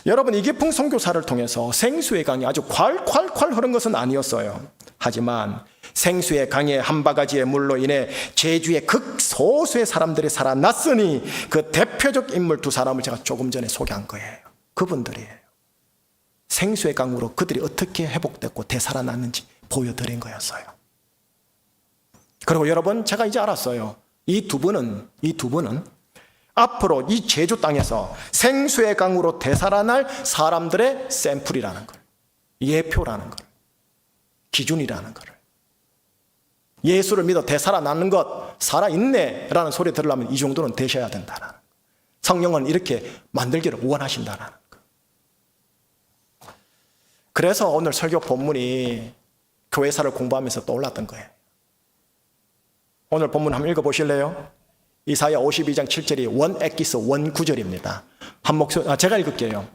여러분, 이기풍 선교사를 통해서 생수의 강이 아주 콸콸콸 흐른 것은 아니었어요. 하지만 생수의 강의 한 바가지의 물로 인해 제주의 극소수의 사람들이 살아났으니 그 대표적 인물 두 사람을 제가 조금 전에 소개한 거예요. 그분들이에요. 생수의 강으로 그들이 어떻게 회복됐고 되살아났는지 보여드린 거였어요. 그리고 여러분, 제가 이제 알았어요. 이 두 분은 앞으로 이 제주 땅에서 생수의 강으로 되살아날 사람들의 샘플이라는 걸, 예표라는 걸, 기준이라는 걸. 예수를 믿어 되살아나는 것, 살아있네 라는 소리 들으려면 이 정도는 되셔야 된다는 거. 성령은 이렇게 만들기를 원하신다는 거. 그래서 오늘 설교 본문이 교회사를 공부하면서 떠올랐던 거예요. 오늘 본문 한번 읽어보실래요? 이사야 52장 7절이 원엑기스 원구절입니다. 제가 읽을게요.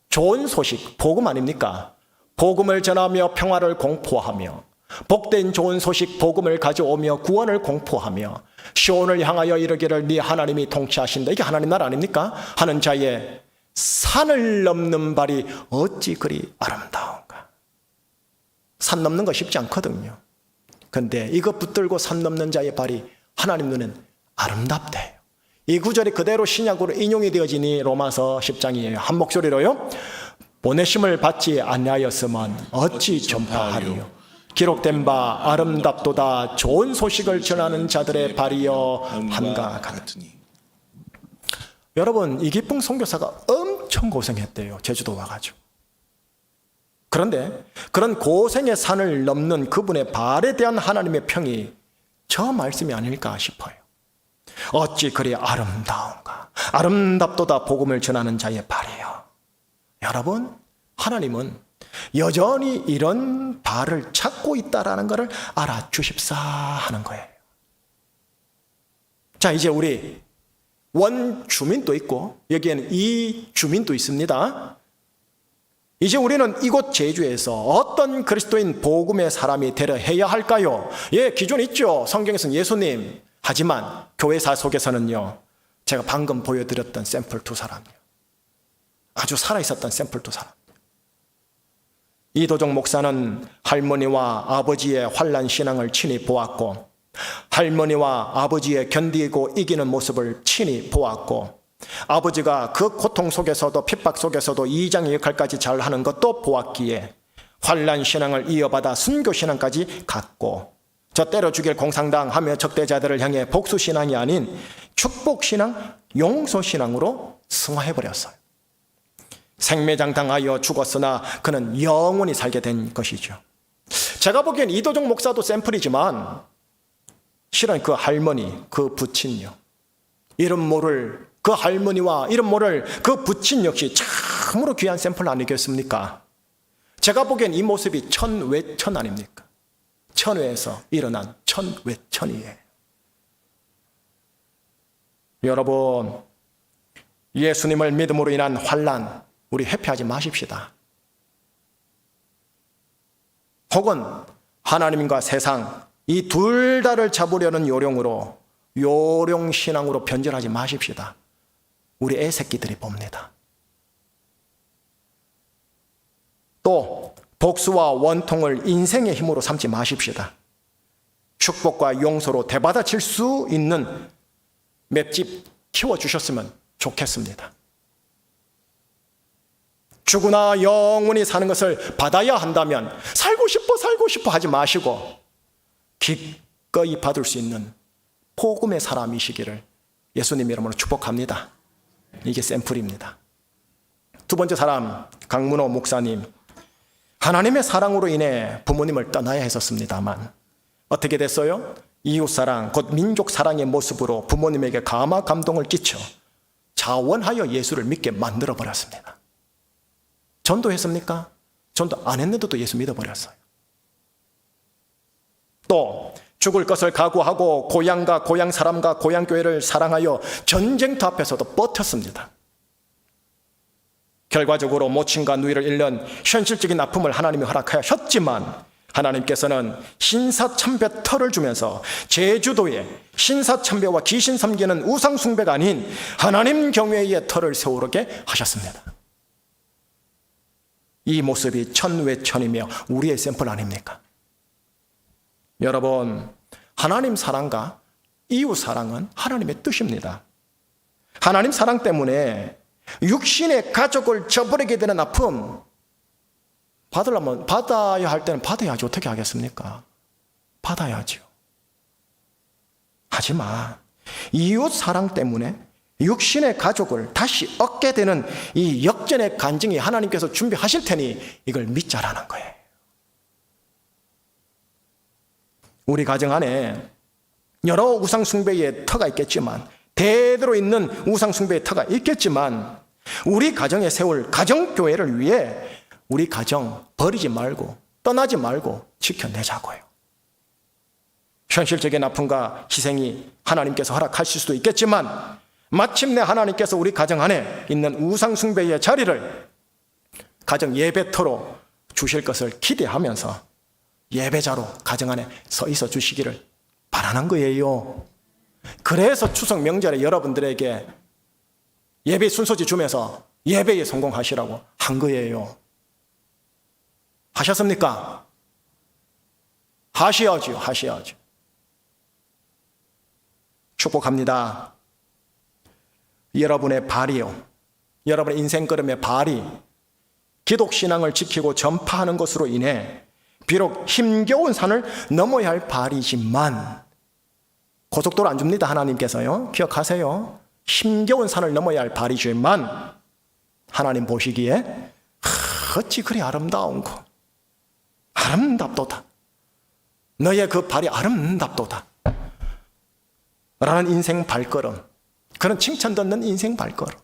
좋은 소식, 복음 아닙니까? 복음을 전하며 평화를 공포하며 복된 좋은 소식 복음을 가져오며 구원을 공포하며 시온을 향하여 이르기를 네 하나님이 통치하신다. 이게 하나님 나라 아닙니까? 하는 자의 산을 넘는 발이 어찌 그리 아름다운가. 산 넘는 거 쉽지 않거든요. 근데 이거 붙들고 산 넘는 자의 발이 하나님 눈엔 아름답대요. 이 구절이 그대로 신약으로 인용이 되어지니 로마서 10장이에요. 한 목소리로요. 보내심을 받지 아니하였으면 어찌 전파하리요. 기록된 바 아름답도다 좋은 소식을 전하는 자들의 발이여 함과 같으니. 여러분, 이기풍 선교사가 엄청 고생했대요. 제주도 와가지고. 그런데 그런 고생의 산을 넘는 그분의 발에 대한 하나님의 평이 저 말씀이 아닐까 싶어요. 어찌 그리 아름다운가. 아름답도다 복음을 전하는 자의 발이요. 여러분, 하나님은 여전히 이런 발을 찾고 있다라는 것을 알아주십사 하는 거예요. 자, 이제 우리 원주민도 있고 여기에는 이주민도 있습니다. 이제 우리는 이곳 제주에서 어떤 그리스도인 복음의 사람이 되려 해야 할까요? 예, 기준 있죠. 성경에서는 예수님. 하지만 교회사 속에서는요, 제가 방금 보여드렸던 샘플 두 사람이요. 아주 살아있었던 샘플 두 사람. 이도종 목사는 할머니와 아버지의 환난 신앙을 친히 보았고, 할머니와 아버지의 견디고 이기는 모습을 친히 보았고, 아버지가 그 고통 속에서도 핍박 속에서도 이장의 역할까지 잘하는 것도 보았기에 환난 신앙을 이어받아 순교 신앙까지 갖고, 저 때려 죽일 공상당 하며 적대자들을 향해 복수 신앙이 아닌 축복 신앙, 용서 신앙으로 승화해버렸어요. 생매장당하여 죽었으나 그는 영원히 살게 된 것이죠. 제가 보기엔 이도종 목사도 샘플이지만 실은 그 할머니, 그 부친요, 이름 모를 그 할머니와 이름 모를 그 부친 역시 참으로 귀한 샘플 아니겠습니까? 제가 보기엔 이 모습이 천외천 아닙니까? 천외에서 일어난 천외천이에요. 여러분, 예수님을 믿음으로 인한 환난 우리 회피하지 마십시다. 혹은 하나님과 세상 이 둘 다를 잡으려는 요령신앙으로 변절하지 마십시다. 우리 애새끼들이 봅니다. 또 복수와 원통을 인생의 힘으로 삼지 마십시다. 축복과 용서로 되받아칠 수 있는 맷집 키워주셨으면 좋겠습니다. 죽으나 영원히 사는 것을 받아야 한다면 살고 싶어 하지 마시고 기꺼이 받을 수 있는 복음의 사람이시기를 예수님 이름으로 축복합니다. 이게 샘플입니다. 두 번째 사람, 강문호 목사님. 하나님의 사랑으로 인해 부모님을 떠나야 했었습니다만 어떻게 됐어요? 이웃사랑, 곧 민족사랑의 모습으로 부모님에게 감화 감동을 끼쳐 자원하여 예수를 믿게 만들어버렸습니다. 전도했습니까? 전도 안 했는데도 예수 믿어버렸어요. 또 죽을 것을 각오하고 고향과 고향 사람과 고향 교회를 사랑하여 전쟁터 앞에서도 버텼습니다. 결과적으로 모친과 누이를 잃는 현실적인 아픔을 하나님이 허락하셨지만 하나님께서는 신사참배 터를 주면서 제주도에 신사참배와 귀신 섬기는 우상숭배가 아닌 하나님 경외의 터를 세우게 하셨습니다. 이 모습이 천외천이며 우리의 샘플 아닙니까? 여러분, 하나님 사랑과 이웃 사랑은 하나님의 뜻입니다. 하나님 사랑 때문에 육신의 가족을 저버리게 되는 아픔, 받아야 할 때는 받아야지 어떻게 하겠습니까? 받아야죠. 하지만 이웃 사랑 때문에 육신의 가족을 다시 얻게 되는 이 역전의 간증이 하나님께서 준비하실 테니 이걸 믿자라는 거예요. 우리 가정 안에 여러 우상숭배의 터가 있겠지만, 대대로 있는 우상숭배의 터가 있겠지만, 우리 가정에 세울 가정교회를 위해 우리 가정 버리지 말고 떠나지 말고 지켜내자고요. 현실적인 아픔과 희생이 하나님께서 허락하실 수도 있겠지만, 마침내 하나님께서 우리 가정 안에 있는 우상숭배의 자리를 가정 예배터로 주실 것을 기대하면서 예배자로 가정 안에 서 있어 주시기를 바라는 거예요. 그래서 추석 명절에 여러분들에게 예배 순서지 주면서 예배에 성공하시라고 한 거예요. 하셨습니까? 하셔야죠. 축복합니다. 여러분의 발이요, 여러분의 인생걸음의 발이 기독신앙을 지키고 전파하는 것으로 인해 비록 힘겨운 산을 넘어야 할 발이지만, 고속도로 안 줍니다, 하나님께서요. 기억하세요. 힘겨운 산을 넘어야 할 발이지만 하나님 보시기에 어찌 그리 아름다운 거, 아름답도다, 너의 그 발이 아름답도다 라는 인생 발걸음, 그런 칭찬 듣는 인생 발걸음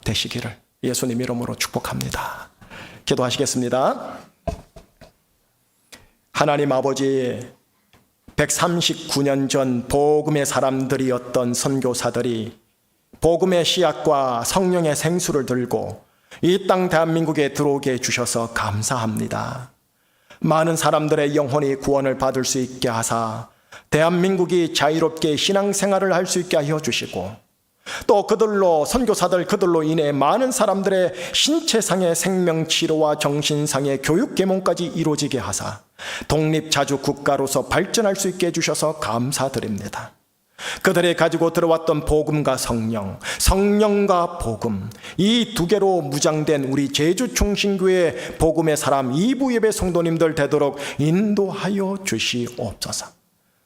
되시기를 예수님 이름으로 축복합니다. 기도하시겠습니다. 하나님 아버지, 139년 전 복음의 사람들이었던 선교사들이 복음의 씨앗과 성령의 생수를 들고 이 땅 대한민국에 들어오게 해주셔서 감사합니다. 많은 사람들의 영혼이 구원을 받을 수 있게 하사 대한민국이 자유롭게 신앙생활을 할 수 있게 하여 주시고, 또 그들로, 선교사들 그들로 인해 많은 사람들의 신체상의 생명치료와 정신상의 교육계몽까지 이루어지게 하사 독립자주 국가로서 발전할 수 있게 해주셔서 감사드립니다. 그들이 가지고 들어왔던 복음과 성령, 성령과 복음, 이 두 개로 무장된 우리 제주총신교회 복음의 사람 2부 예배 성도님들 되도록 인도하여 주시옵소서.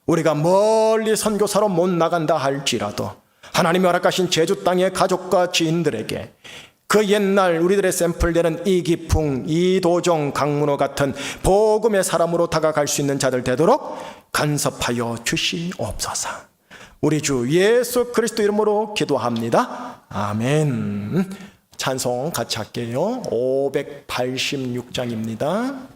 우리가 멀리 선교사로 못 나간다 할지라도 하나님이 허락하신 제주 땅의 가족과 지인들에게 그 옛날 우리들의 샘플되는 이기풍, 이도종, 강문호 같은 복음의 사람으로 다가갈 수 있는 자들 되도록 간섭하여 주시옵소서. 우리 주 예수 그리스도 이름으로 기도합니다. 아멘. 찬송 같이 할게요. 586장입니다.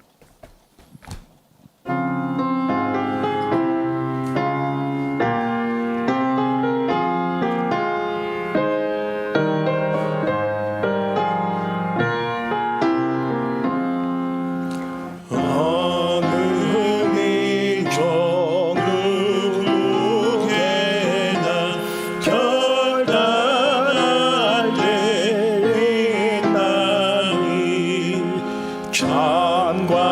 찬과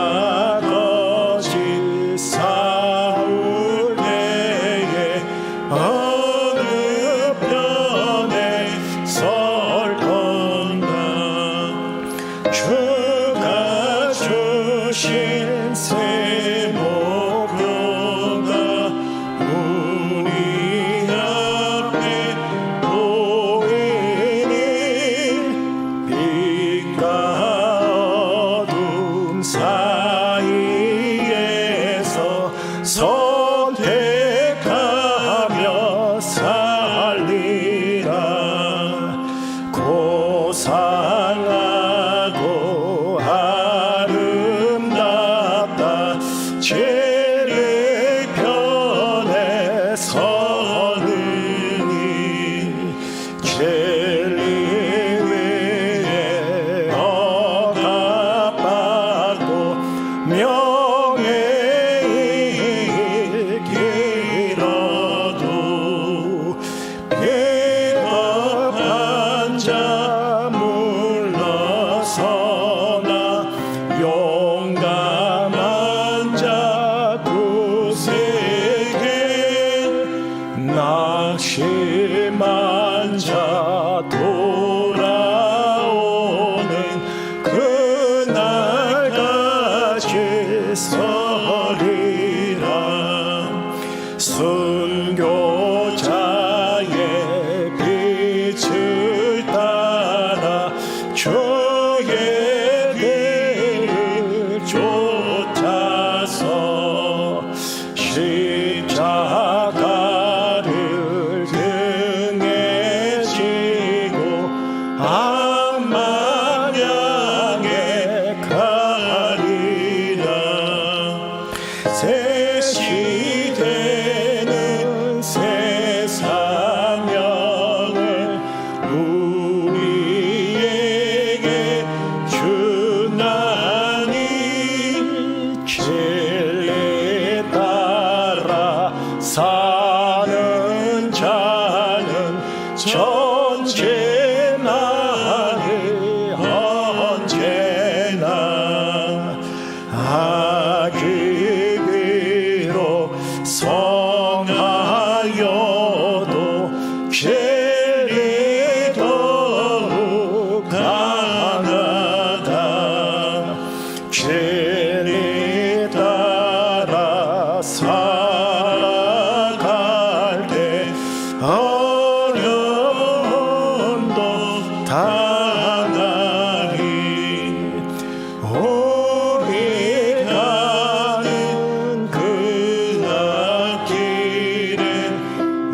서느니 진리 외에 억압받고 명예를 길어도 비겁한 자 물러서나 용감한 자 구세게 낙심한 자 돌아오는 그날까지 서리라. 순교자의 빛을 따라 주의 길을 쫓아서 십자가를 등에 지고 악마냥에 가리라. 새 시대는 새 사명을 우리에게 주나니 진리 따라 사는 자는 전제나 언제나 악이 비록 성하여도 진리 더욱 강하다. 진리 따라 살아갈 때 어려움도 당하리. 우리 가는 그 앞길엔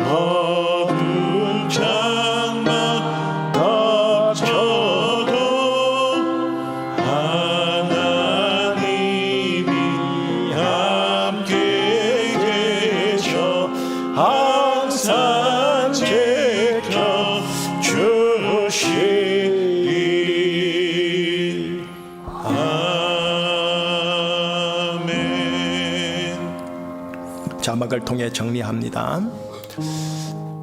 어두운 장막 덮쳐도 하나님이 함께 계셔 항상 지켜 주시리. 아멘. 자막을 통해 정리합니다.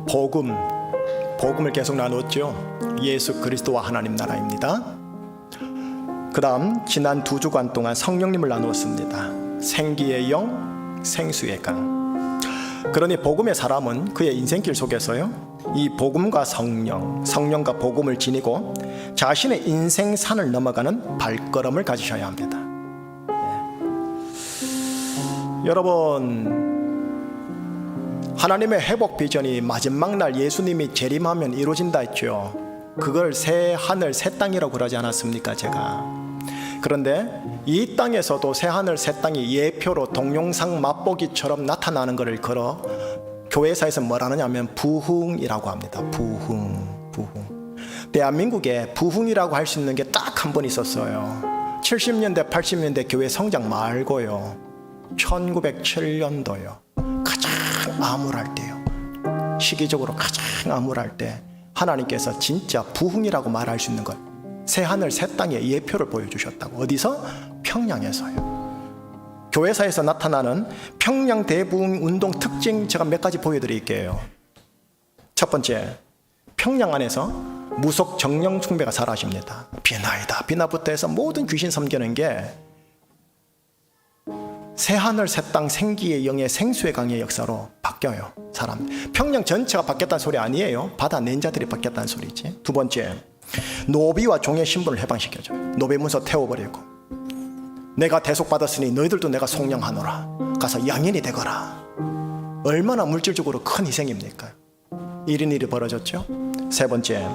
복음을 계속 나눴죠. 예수 그리스도와 하나님 나라입니다. 그 다음 지난 2주간 동안 성령님을 나누었습니다. 생기의 영, 생수의 강. 그러니 복음의 사람은 그의 인생길 속에서요, 이 복음과 성령과 복음을 지니고 자신의 인생산을 넘어가는 발걸음을 가지셔야 합니다. 여러분, 하나님의 회복 비전이 마지막 날 예수님이 재림하면 이루어진다 했죠. 그걸 새 하늘 새 땅이라고 그러지 않았습니까, 제가? 그런데 이 땅에서도 새 하늘 새 땅이 예표로 동영상 맛보기처럼 나타나는 것을 걸어 교회사에서 뭐라느냐 하면 부흥이라고 합니다. 부흥. 대한민국에 부흥이라고 할 수 있는 게 딱 한 번 있었어요. 70년대 80년대 교회 성장 말고요, 1907년도요. 가장 암울할 때요, 시기적으로 가장 암울할 때 하나님께서 진짜 부흥이라고 말할 수 있는 것, 새 하늘 새 땅의 예표를 보여주셨다고. 어디서? 평양에서요. 교회사에서 나타나는 평양 대부흥 운동 특징 제가 몇 가지 보여드릴게요. 첫 번째, 평양 안에서 무속 정령 숭배가 사라집니다. 비나이다 비나부터 해서 모든 귀신 섬기는 게 새하늘 새땅 생기의 영의 생수의 강의 역사로 바뀌어요. 사람 평양 전체가 바뀌었다는 소리 아니에요. 받아낸 자들이 바뀌었다는 소리지. 두 번째, 노비와 종의 신분을 해방시켜줘요. 노비 문서 태워버리고, 내가 대속받았으니 너희들도 내가 속량하노라, 가서 양인이 되거라. 얼마나 물질적으로 큰 희생입니까? 이런 일이 벌어졌죠. 세 번째,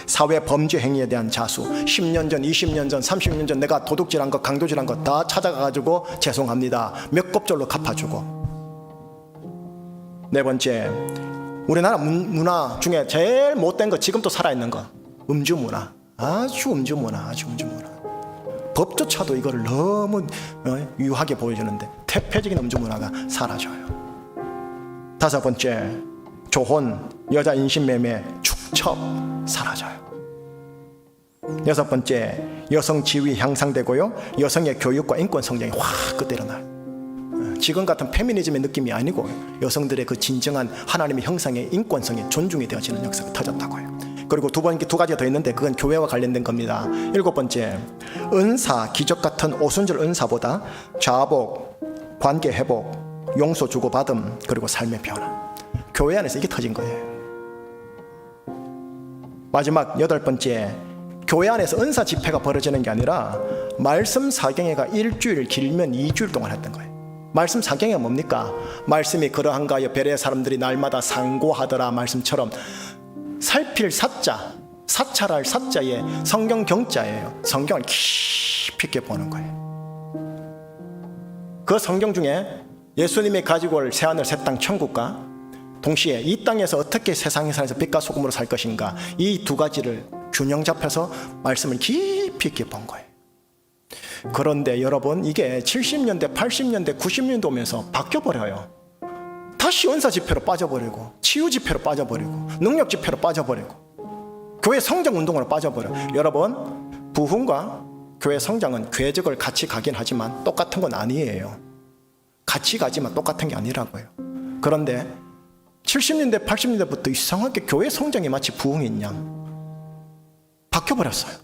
사회 범죄 행위에 대한 자수. 10년 전, 20년 전, 30년 전 내가 도둑질한 것, 강도질한 것 다 찾아가가지고 죄송합니다, 몇 곱절로 갚아주고. 네 번째, 우리나라 문화 중에 제일 못된 거, 지금도 살아있는 거, 음주 문화. 아주 음주 문화. 법조차도 이거를 너무 유하게 보여주는데 태폐적인 음주 문화가 사라져요. 다섯 번째, 조혼, 여자 인신매매, 축첩 사라져요. 여섯 번째, 여성 지위 향상되고요. 여성의 교육과 인권 성장이 확 그대로 나요. 지금 같은 페미니즘의 느낌이 아니고 여성들의 그 진정한 하나님의 형상의 인권성이 존중이 되어지는 역사가 터졌다고 해요. 그리고 두 가지가 더 있는데 그건 교회와 관련된 겁니다. 일곱 번째, 은사, 기적 같은 오순절 은사보다 자복, 관계 회복, 용서 주고받음, 그리고 삶의 변화. 교회 안에서 이게 터진 거예요. 마지막 여덟 번째, 교회 안에서 은사 집회가 벌어지는 게 아니라 말씀 사경회가 일주일, 길면 2주일 동안 했던 거예요. 말씀 사경회가 뭡니까? 말씀이 그러한가 하여 베레아 사람들이 날마다 상고하더라 말씀처럼 살필 사자, 사찰할 사자에 성경 경자예요. 성경을 깊이 있게 보는 거예요. 그 성경 중에 예수님이 가지고 올 새하늘 새 땅 천국과 동시에 이 땅에서 어떻게 세상에 살면서 빛과 소금으로 살 것인가, 이 두 가지를 균형 잡혀서 말씀을 깊이 있게 본 거예요. 그런데 여러분, 이게 70년대, 80년대, 90년대 오면서 바뀌어버려요. 다시 은사 집회로 빠져버리고, 치유 집회로 빠져버리고, 능력 집회로 빠져버리고, 교회 성장 운동으로 빠져버려요. 여러분, 부흥과 교회 성장은 궤적을 같이 가긴 하지만 똑같은 건 아니에요. 같이 가지만 똑같은 게 아니라고요. 그런데 70년대, 80년대부터 이상하게 교회 성장이 마치 부흥인 양 바뀌어버렸어요.